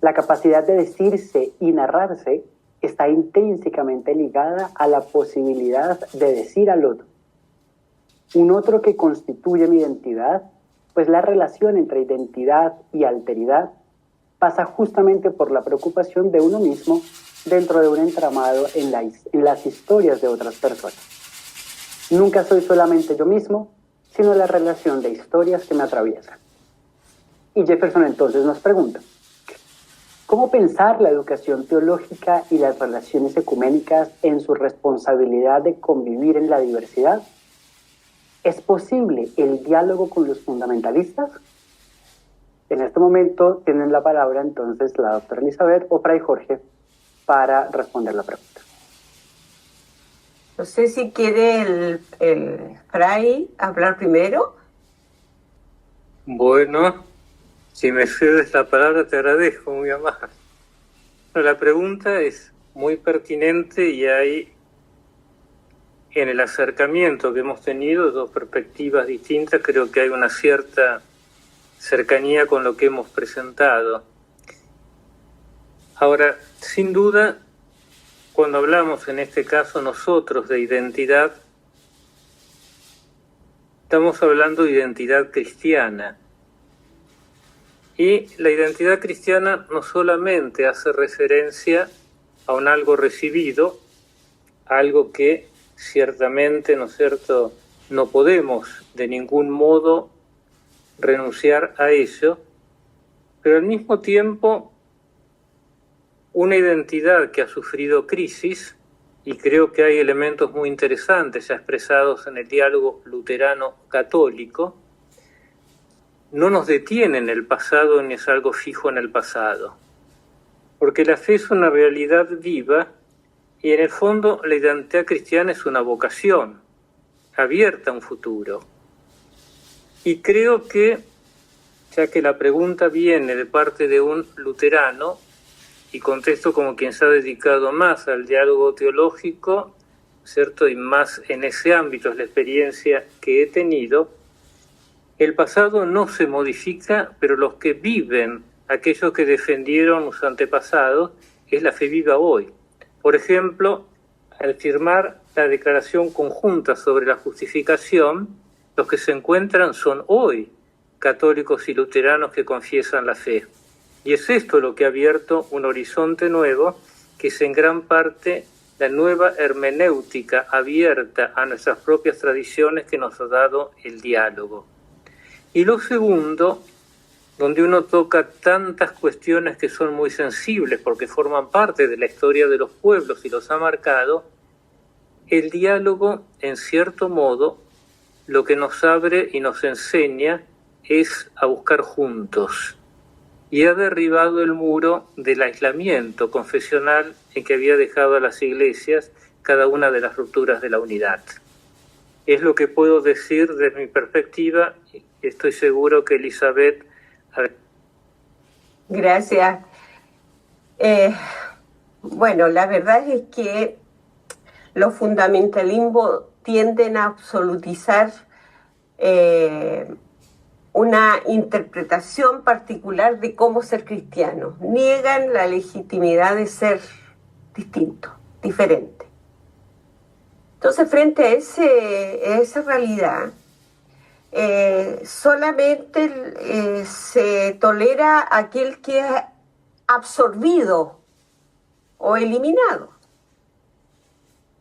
La capacidad de decirse y narrarse está intrínsecamente ligada a la posibilidad de decir al otro. Un otro que constituye mi identidad, pues la relación entre identidad y alteridad pasa justamente por la preocupación de uno mismo dentro de un entramado en las historias de otras personas. Nunca soy solamente yo mismo, sino la relación de historias que me atraviesan. Y Jefferson entonces nos pregunta, ¿cómo pensar la educación teológica y las relaciones ecuménicas en su responsabilidad de convivir en la diversidad? ¿Es posible el diálogo con los fundamentalistas? En este momento tienen la palabra entonces la doctora Elizabeth o Fray Jorge para responder la pregunta. No sé si quiere el Fray hablar primero. Bueno, si me cedes la palabra te agradezco muy amable. La pregunta es muy pertinente y hay en el acercamiento que hemos tenido dos perspectivas distintas. Creo que hay una cierta cercanía con lo que hemos presentado. Ahora, sin duda, cuando hablamos en este caso nosotros de identidad, estamos hablando de identidad cristiana. Y la identidad cristiana no solamente hace referencia a un algo recibido, algo que ciertamente, ¿no es cierto?, no podemos de ningún modo renunciar a ello, pero al mismo tiempo una identidad que ha sufrido crisis, y creo que hay elementos muy interesantes ya expresados en el diálogo luterano-católico, no nos detiene en el pasado ni es algo fijo en el pasado, porque la fe es una realidad viva y en el fondo la identidad cristiana es una vocación abierta a un futuro. Y creo que, ya que la pregunta viene de parte de un luterano, y contesto como quien se ha dedicado más al diálogo teológico, ¿cierto?, y más en ese ámbito es la experiencia que he tenido, el pasado no se modifica, pero los que viven, aquellos que defendieron sus antepasados, es la fe viva hoy. Por ejemplo, al firmar la declaración conjunta sobre la justificación, los que se encuentran son hoy católicos y luteranos que confiesan la fe. Y es esto lo que ha abierto un horizonte nuevo, que es en gran parte la nueva hermenéutica abierta a nuestras propias tradiciones que nos ha dado el diálogo. Y lo segundo, donde uno toca tantas cuestiones que son muy sensibles porque forman parte de la historia de los pueblos y los ha marcado, el diálogo, en cierto modo, lo que nos abre y nos enseña es a buscar juntos. Y ha derribado el muro del aislamiento confesional en que había dejado a las iglesias cada una de las rupturas de la unidad. Es lo que puedo decir desde mi perspectiva. Estoy seguro que Elizabeth... Gracias. Bueno, la verdad es que los fundamentalismos tienden a absolutizar una interpretación particular de cómo ser cristiano. Niegan la legitimidad de ser distinto, diferente. Entonces, frente a esa realidad, solamente se tolera aquel que es absorbido o eliminado.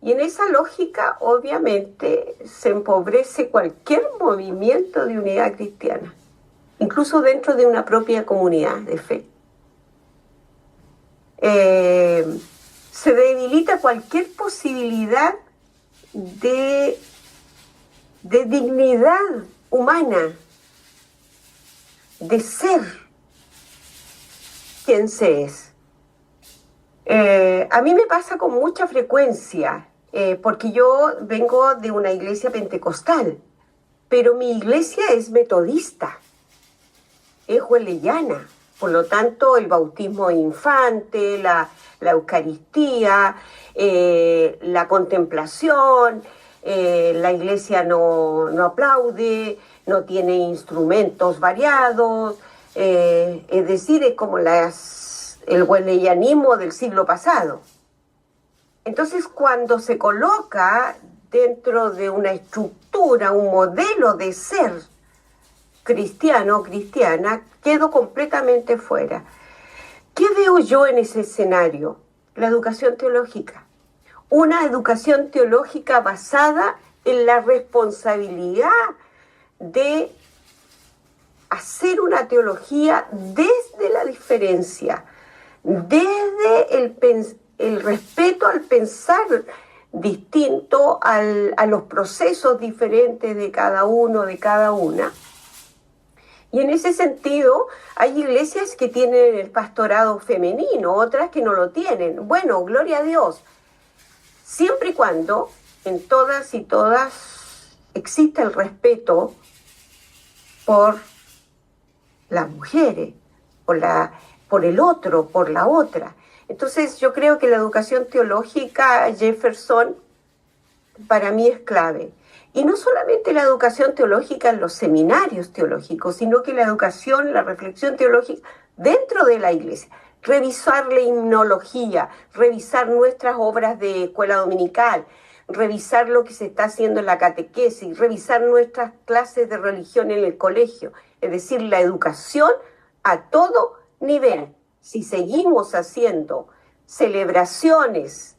Y en esa lógica, obviamente, se empobrece cualquier movimiento de unidad cristiana, incluso dentro de una propia comunidad de fe. Se debilita cualquier posibilidad de dignidad humana, de ser quien se es. A mí me pasa con mucha frecuencia, porque yo vengo de una iglesia pentecostal, pero mi iglesia es metodista, es wesleyana. Por lo tanto, el bautismo infante, la Eucaristía, la contemplación, la iglesia no aplaude, no tiene instrumentos variados, es decir, es como el wesleyanismo del siglo pasado. Entonces, cuando se coloca dentro de una estructura, un modelo de ser cristiano o cristiana, quedo completamente fuera. ¿Qué veo yo en ese escenario? La educación teológica. Una educación teológica basada en la responsabilidad de hacer una teología desde la diferencia, desde el respeto al pensar distinto, a los procesos diferentes de cada uno, de cada una. Y en ese sentido, hay iglesias que tienen el pastorado femenino, otras que no lo tienen. Bueno, gloria a Dios, siempre y cuando en todas y todas existe el respeto por las mujeres, por el otro, por la otra. Entonces yo creo que la educación teológica, Jefferson, para mí es clave. Y no solamente la educación teológica en los seminarios teológicos, sino que la educación, la reflexión teológica dentro de la iglesia. Revisar la himnología, revisar nuestras obras de escuela dominical, revisar lo que se está haciendo en la catequesis, revisar nuestras clases de religión en el colegio. Es decir, la educación a todo nivel. Si seguimos haciendo celebraciones,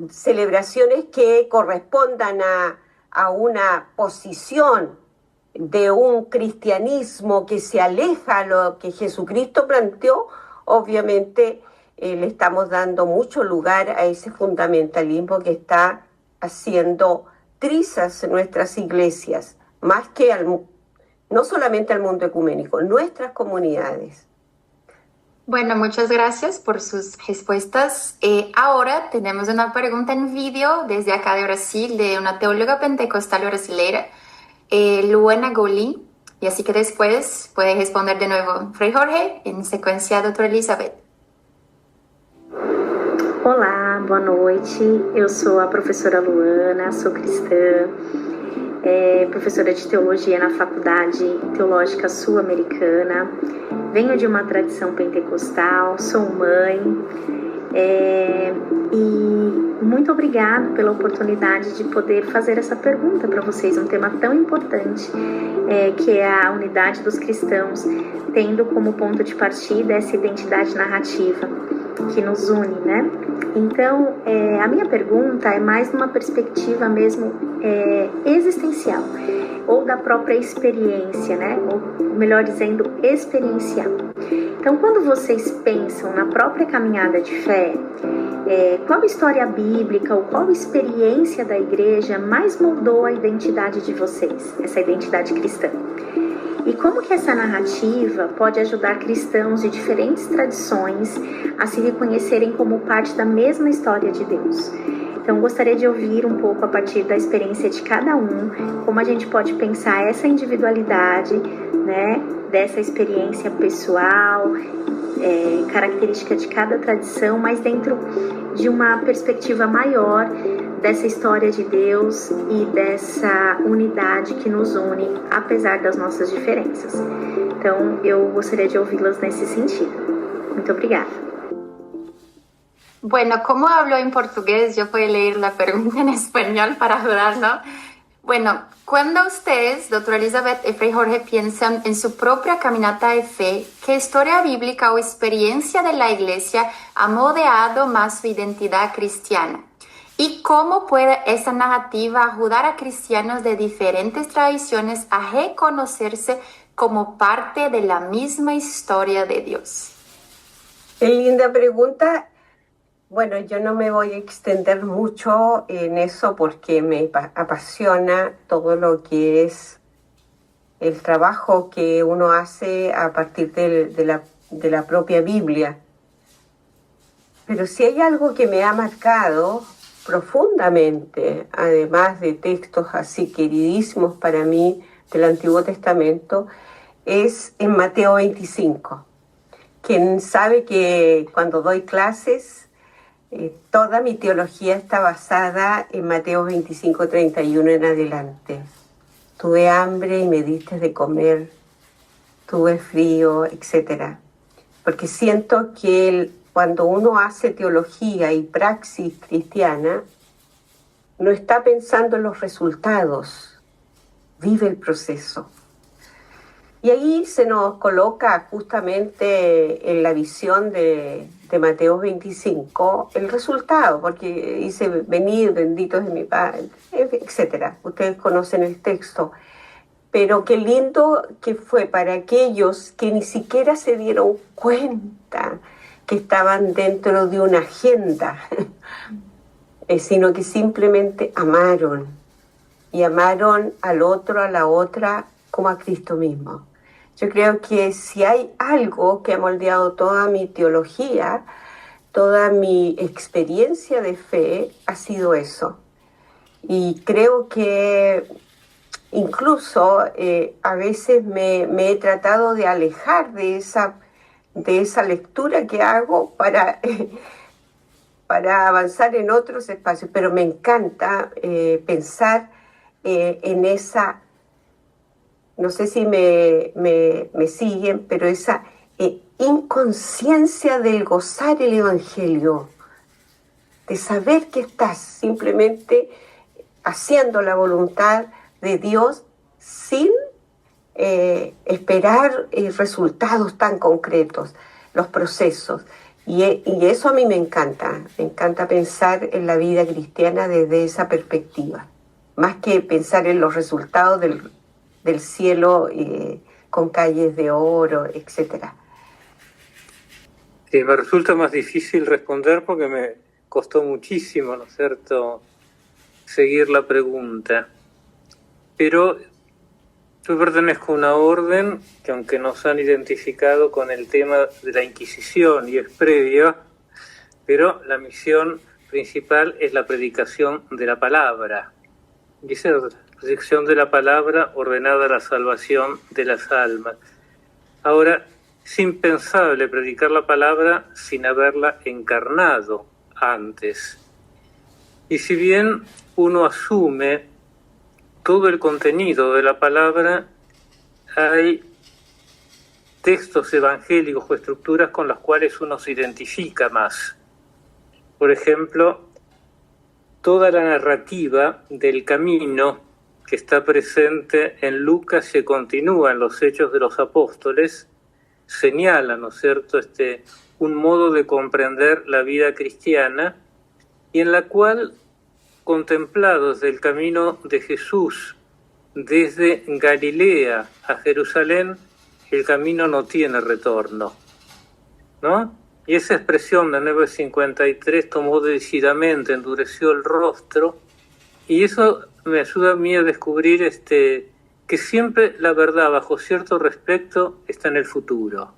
celebraciones que correspondan a una posición de un cristianismo que se aleja a lo que Jesucristo planteó, obviamente le estamos dando mucho lugar a ese fundamentalismo que está haciendo trizas en nuestras iglesias, más que no solamente al mundo ecuménico, nuestras comunidades. Bueno, muchas gracias por sus respuestas. Ahora tenemos una pregunta en vídeo desde acá de Brasil, de una teóloga pentecostal brasileña, Luana Golin, y así que después puede responder de nuevo Frei Jorge, en sequência, doutora Elizabeth. Olá, boa noite. Eu sou a professora Luana, sou cristã, professora de teologia na Faculdade Teológica Sul-Americana. Venho de uma tradição pentecostal, sou mãe, e muito obrigada pela oportunidade de poder fazer essa pergunta para vocês, um tema tão importante, que é a unidade dos cristãos, tendo como ponto de partida essa identidade narrativa que nos une, né? Então, a minha pergunta é mais numa perspectiva mesmo existencial, ou da própria experiência, né? Ou melhor dizendo, experiencial. Então, quando vocês pensam na própria caminhada de fé, qual história bíblica ou qual experiência da igreja mais moldou a identidade de vocês, essa identidade cristã? E como que essa narrativa pode ajudar cristãos de diferentes tradições a se reconhecerem como parte da mesma história de Deus? Então, gostaria de ouvir um pouco a partir da experiência de cada um, como a gente pode pensar essa individualidade, né, dessa experiência pessoal, característica de cada tradição, mas dentro de uma perspectiva maior dessa história de Deus e dessa unidade que nos une, apesar das nossas diferenças. Então, eu gostaria de ouvi-las nesse sentido. Muito obrigada. Bueno, como hablo en portugués, yo voy a leer la pregunta en español para ayudar, ¿no? Bueno, cuando ustedes, doctora Elizabeth y Frei Jorge, piensan en su propia caminata de fe, ¿qué historia bíblica o experiencia de la iglesia ha moldeado más su identidad cristiana? ¿Y cómo puede esa narrativa ayudar a cristianos de diferentes tradiciones a reconocerse como parte de la misma historia de Dios? Qué linda pregunta. Bueno, yo no me voy a extender mucho en eso porque me apasiona todo lo que es el trabajo que uno hace a partir de la propia Biblia. Pero si hay algo que me ha marcado profundamente, además de textos así queridísimos para mí del Antiguo Testamento, es en Mateo 25. Quien sabe que cuando doy clases, toda mi teología está basada en Mateo 25, 31 en adelante. Tuve hambre y me diste de comer, tuve frío, etc. Porque siento que cuando uno hace teología y praxis cristiana, no está pensando en los resultados, vive el proceso. Y ahí se nos coloca justamente en la visión de Mateo 25 el resultado, porque dice, venid benditos de mi Padre, etc. Ustedes conocen el texto. Pero qué lindo que fue para aquellos que ni siquiera se dieron cuenta que estaban dentro de una agenda, sino que simplemente amaron, y amaron al otro, a la otra, como a Cristo mismo. Yo creo que si hay algo que ha moldeado toda mi teología, toda mi experiencia de fe, ha sido eso. Y creo que incluso a veces me he tratado de alejar de esa lectura que hago para avanzar en otros espacios, pero me encanta pensar en esa, no sé si me siguen, pero esa inconsciencia del gozar el Evangelio, de saber que estás simplemente haciendo la voluntad de Dios sin esperar resultados tan concretos, los procesos. Y eso a mí me encanta pensar en la vida cristiana desde esa perspectiva, más que pensar en los resultados del cielo con calles de oro, etcétera. Sí, me resulta más difícil responder porque me costó muchísimo, ¿no es cierto?, seguir la pregunta. Pero yo pertenezco a una orden que, aunque nos han identificado con el tema de la Inquisición y es previo, pero la misión principal es la predicación de la palabra. Y esa predicación de la palabra ordenada a la salvación de las almas. Ahora, es impensable predicar la palabra sin haberla encarnado antes. Y si bien uno asume todo el contenido de la palabra, hay textos evangélicos o estructuras con las cuales uno se identifica más. Por ejemplo, toda la narrativa del camino que está presente en Lucas y continúa en los Hechos de los Apóstoles señala, ¿no es cierto?, un modo de comprender la vida cristiana y en la cual, contemplados del camino de Jesús desde Galilea a Jerusalén, el camino no tiene retorno, ¿no? Y esa expresión de 9:53, tomó decididamente, endureció el rostro, y eso me ayuda a mí a descubrir que siempre la verdad, bajo cierto respecto, está en el futuro,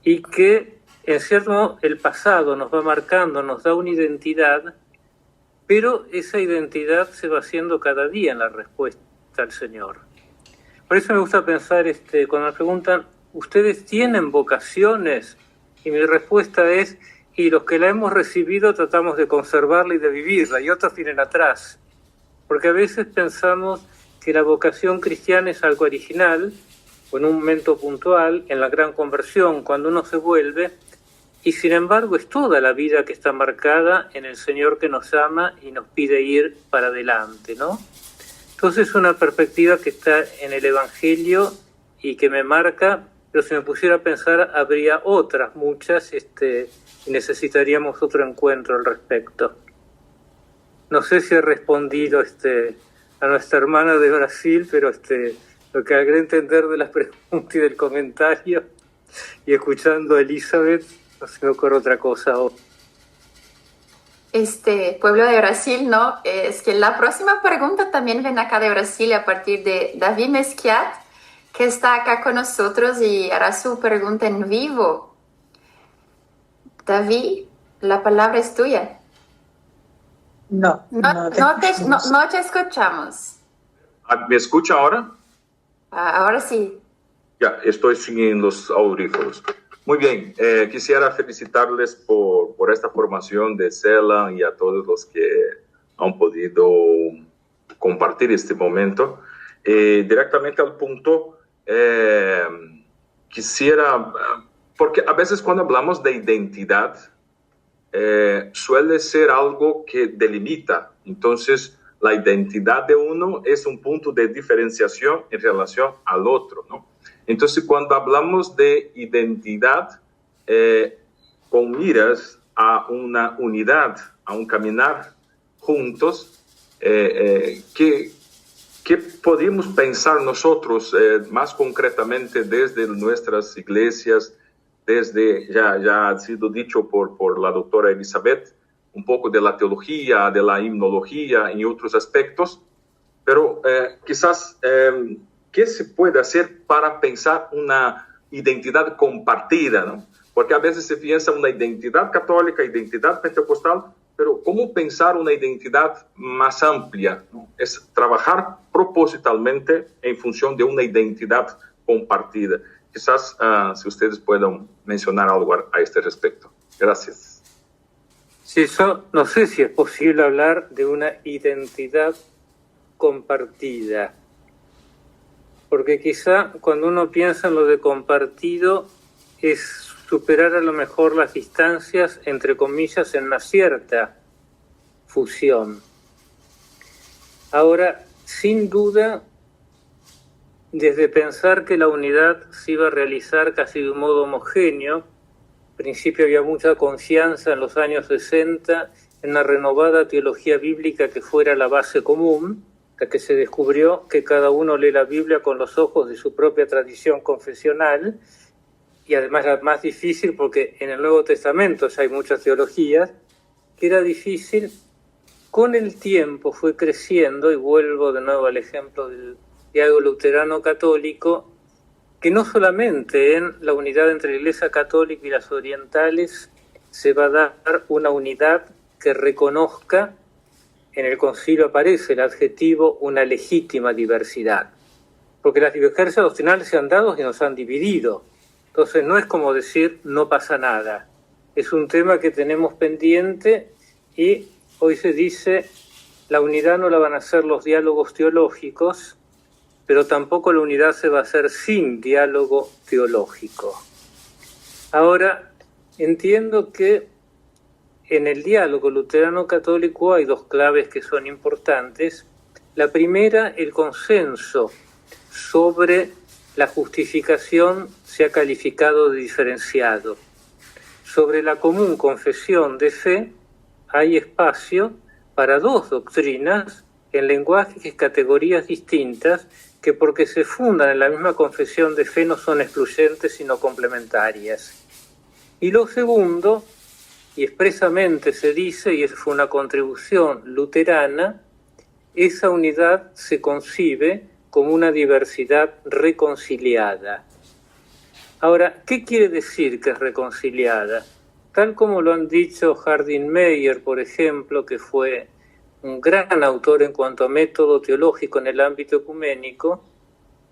y que, en cierto modo, el pasado nos va marcando, nos da una identidad, pero esa identidad se va haciendo cada día en la respuesta al Señor. Por eso me gusta pensar, cuando me preguntan, ¿ustedes tienen vocaciones? Y mi respuesta es, y los que la hemos recibido tratamos de conservarla y de vivirla, y otros vienen atrás. Porque a veces pensamos que la vocación cristiana es algo original, o en un momento puntual, en la gran conversión, cuando uno se vuelve, y sin embargo es toda la vida que está marcada en el Señor que nos ama y nos pide ir para adelante, ¿no? Entonces es una perspectiva que está en el Evangelio y que me marca, pero si me pusiera a pensar habría otras muchas y necesitaríamos otro encuentro al respecto. No sé si he respondido a nuestra hermana de Brasil, pero lo que logré entender de la pregunta y del comentario y escuchando a Elizabeth, no se me ocurre otra cosa. Pueblo de Brasil, ¿no? Es que la próxima pregunta también viene acá de Brasil a partir de David Mesquiat, que está acá con nosotros y hará su pregunta en vivo. David, la palabra es tuya. No te escuchamos. ¿Me escucha ahora? Ahora sí. Ya, estoy sin los audífonos. Muy bien, quisiera felicitarles por esta formación de CELA y a todos los que han podido compartir este momento. Directamente al punto, quisiera, porque a veces cuando hablamos de identidad, suele ser algo que delimita. Entonces, la identidad de uno es un punto de diferenciación en relación al otro, ¿no? Entonces, cuando hablamos de identidad, con miras a una unidad, a un caminar juntos, ¿qué podemos pensar nosotros más concretamente desde nuestras iglesias, desde, ya ha sido dicho por la doctora Elizabeth, un poco de la teología, de la himnología y otros aspectos, pero quizás... ¿qué se puede hacer para pensar una identidad compartida, ¿no? Porque a veces se piensa una identidad católica, identidad pentecostal, pero ¿cómo pensar una identidad más amplia? Es trabajar propositalmente en función de una identidad compartida. Quizás si ustedes puedan mencionar algo a este respecto. Gracias. Sí, yo no sé si es posible hablar de una identidad compartida, porque quizá cuando uno piensa en lo de compartido es superar a lo mejor las distancias, entre comillas, en una cierta fusión. Ahora, sin duda, desde pensar que la unidad se iba a realizar casi de un modo homogéneo, al principio había mucha confianza en los años 60 en una renovada teología bíblica que fuera la base común, hasta que se descubrió que cada uno lee la Biblia con los ojos de su propia tradición confesional, y además era más difícil porque en el Nuevo Testamento ya hay muchas teologías, que era difícil. Con el tiempo fue creciendo, y vuelvo de nuevo al ejemplo del diálogo luterano católico, que no solamente en la unidad entre la Iglesia Católica y las orientales se va a dar una unidad que reconozca, en el concilio aparece el adjetivo, una legítima diversidad, porque las divergencias doctrinales se han dado y nos han dividido. Entonces no es como decir no pasa nada, es un tema que tenemos pendiente, y hoy se dice la unidad no la van a hacer los diálogos teológicos, pero tampoco la unidad se va a hacer sin diálogo teológico. Ahora, entiendo que en el diálogo luterano-católico hay dos claves que son importantes. La primera, el consenso sobre la justificación se ha calificado de diferenciado. Sobre la común confesión de fe hay espacio para dos doctrinas en lenguajes y categorías distintas que, porque se fundan en la misma confesión de fe, no son excluyentes sino complementarias. Y lo segundo, y expresamente se dice, y esa fue una contribución luterana, esa unidad se concibe como una diversidad reconciliada. Ahora, ¿qué quiere decir que es reconciliada? Tal como lo han dicho Harding Meyer, por ejemplo, que fue un gran autor en cuanto a método teológico en el ámbito ecuménico,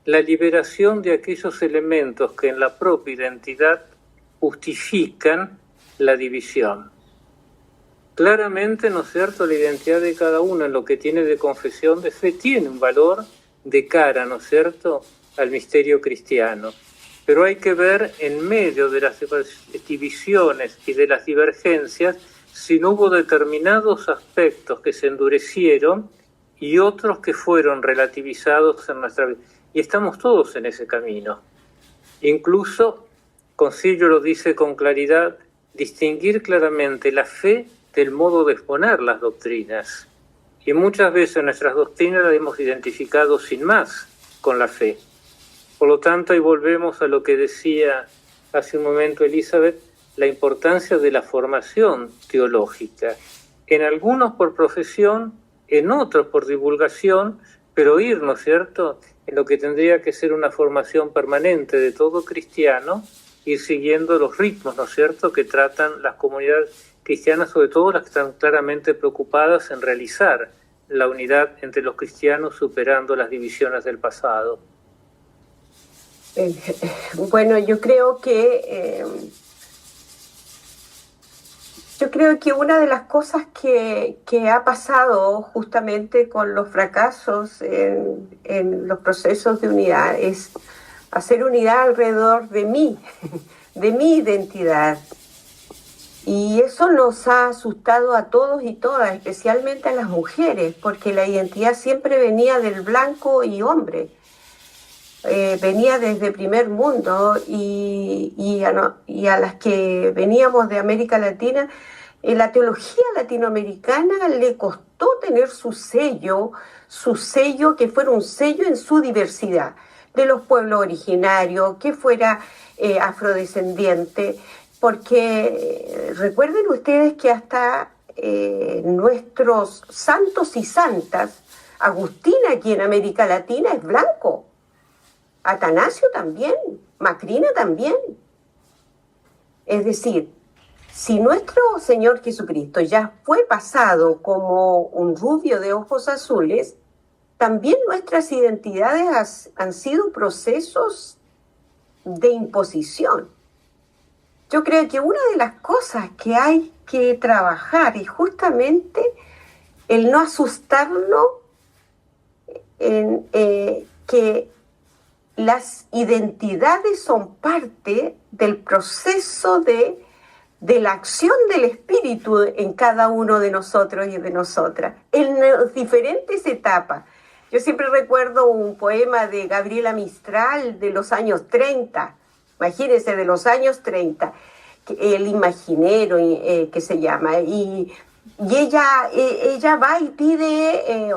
la liberación de aquellos elementos que en la propia identidad justifican la división. Claramente, ¿no es cierto?, la identidad de cada uno en lo que tiene de confesión de fe tiene un valor de cara, ¿no es cierto?, al misterio cristiano. Pero hay que ver en medio de las divisiones y de las divergencias si no hubo determinados aspectos que se endurecieron y otros que fueron relativizados en nuestra vida. Y estamos todos en ese camino. Incluso, Concilio lo dice con claridad, distinguir claramente la fe del modo de exponer las doctrinas. Y muchas veces nuestras doctrinas las hemos identificado sin más con la fe. Por lo tanto, ahí volvemos a lo que decía hace un momento Elizabeth, la importancia de la formación teológica. En algunos por profesión, en otros por divulgación, pero ir, ¿no es cierto?, en lo que tendría que ser una formación permanente de todo cristiano, ir siguiendo los ritmos, ¿no es cierto?, que tratan las comunidades cristianas, sobre todo las que están claramente preocupadas en realizar la unidad entre los cristianos, superando las divisiones del pasado. Bueno, yo creo que una de las cosas que ha pasado justamente con los fracasos en los procesos de unidad es hacer unidad alrededor de mí, de mi identidad. Y eso nos ha asustado a todos y todas, especialmente a las mujeres, porque la identidad siempre venía del blanco y hombre. Venía desde primer mundo y a las que veníamos de América Latina, la teología latinoamericana le costó tener su sello que fuera un sello en su diversidad, de los pueblos originarios, que fuera afrodescendiente, porque recuerden ustedes que hasta nuestros santos y santas, Agustín aquí en América Latina es blanco, Atanasio también, Macrina también. Es decir, si nuestro Señor Jesucristo ya fue pasado como un rubio de ojos azules, también nuestras identidades han sido procesos de imposición. Yo creo que una de las cosas que hay que trabajar es justamente el no asustarnos en que las identidades son parte del proceso de la acción del Espíritu en cada uno de nosotros y de nosotras, en las diferentes etapas. Yo siempre recuerdo un poema de Gabriela Mistral de los años 30, imagínense, de los años 30, El Imaginero, que se llama, y ella va y pide,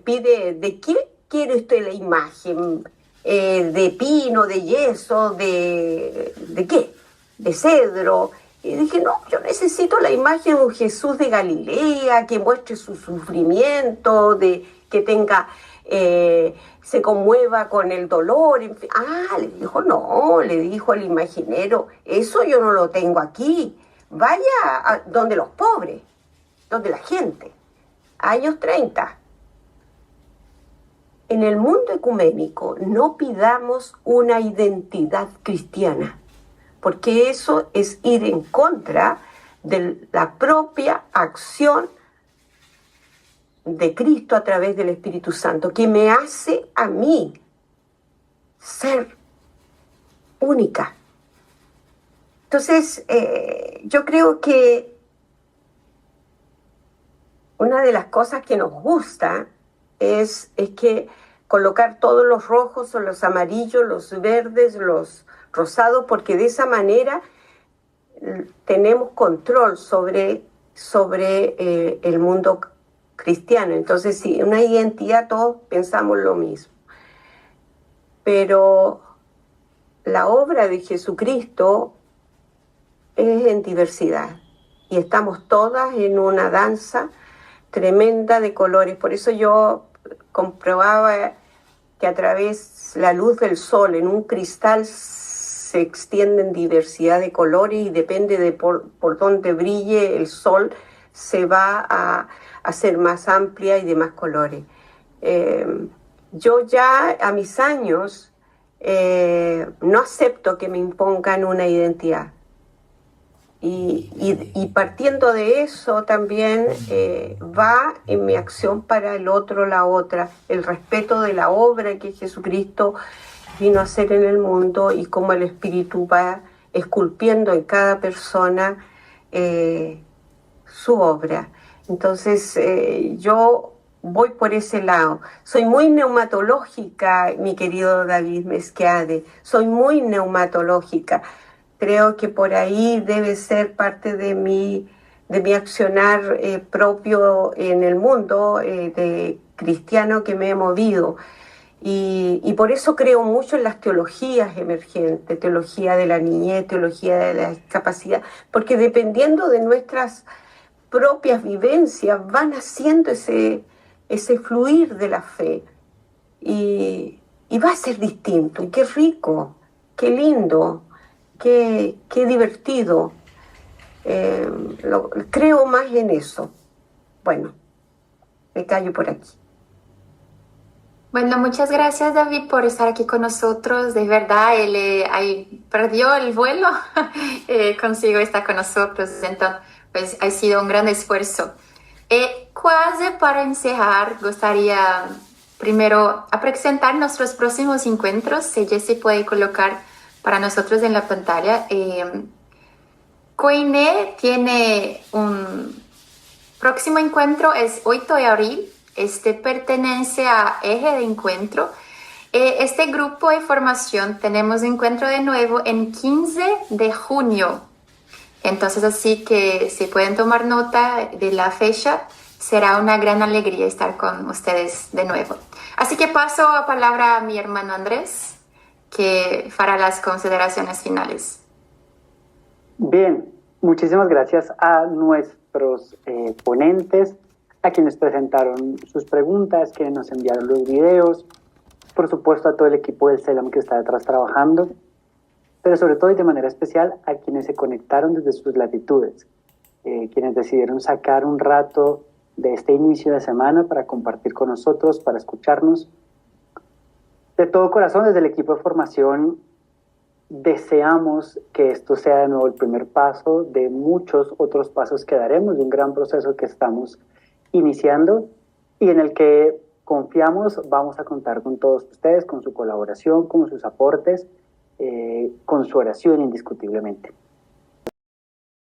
pide, ¿de qué quiere usted la imagen? ¿De pino, de yeso, de qué? ¿De cedro? Y dije, no, yo necesito la imagen de un Jesús de Galilea, que muestre su sufrimiento, que tenga, se conmueva con el dolor. En fin. Le dijo el imaginero, eso yo no lo tengo aquí. Vaya a donde los pobres, donde la gente. Años 30. En el mundo ecuménico no pidamos una identidad cristiana, porque eso es ir en contra de la propia acción de Cristo a través del Espíritu Santo, que me hace a mí ser única. Entonces, yo creo que una de las cosas que nos gusta es que colocar todos los rojos o los amarillos, los verdes, los rosados, porque de esa manera tenemos control sobre el mundo cristiano. Entonces, sí, una identidad, todos pensamos lo mismo. Pero la obra de Jesucristo es en diversidad y estamos todas en una danza tremenda de colores. Por eso yo comprobaba que a través la luz del sol en un cristal se extiende en diversidad de colores y depende de por dónde brille el sol, se va a hacer más amplia y de más colores. Yo ya a mis años no acepto que me impongan una identidad. Y partiendo de eso también va en mi acción para el otro, la otra, el respeto de la obra que Jesucristo vino a hacer en el mundo y cómo el Espíritu va esculpiendo en cada persona su obra. Entonces yo voy por ese lado. Soy muy neumatológica, mi querido David Mesquiade, soy muy neumatológica. Creo que por ahí debe ser parte de mi accionar propio en el mundo de cristiano que me he movido. Y por eso creo mucho en las teologías emergentes, teología de la niñez, teología de la discapacidad, porque dependiendo de nuestras propias vivencias van haciendo ese fluir de la fe. Y va a ser distinto, y qué rico, qué lindo. Qué divertido. Creo más en eso. Bueno, me callo por aquí. Bueno, muchas gracias, David, por estar aquí con nosotros. De verdad, él perdió el vuelo, consigo estar con nosotros. Entonces, pues ha sido un gran esfuerzo. Quase para encerrar, gustaría primero presentar nuestros próximos encuentros. Si Jesse puede colocar para nosotros en la pantalla. Coiné tiene un próximo encuentro, es 8 de abril. Pertenece a Eje de Encuentro. Este grupo de formación tenemos encuentro de nuevo en 15 de junio. Entonces, así que si pueden tomar nota de la fecha, será una gran alegría estar con ustedes de nuevo. Así que paso la palabra a mi hermano Andrés, que fará las consideraciones finales. Bien, muchísimas gracias a nuestros ponentes, a quienes presentaron sus preguntas, quienes nos enviaron los videos, por supuesto a todo el equipo del CELAM que está detrás trabajando. pero sobre todo y de manera especial a quienes se conectaron desde sus latitudes, quienes decidieron sacar un rato de este inicio de semana para compartir con nosotros, para escucharnos. De todo corazón, desde el equipo de formación, deseamos que esto sea de nuevo el primer paso de muchos otros pasos que daremos, de un gran proceso que estamos iniciando y en el que confiamos vamos a contar con todos ustedes, con su colaboración, con sus aportes, con su oración indiscutiblemente.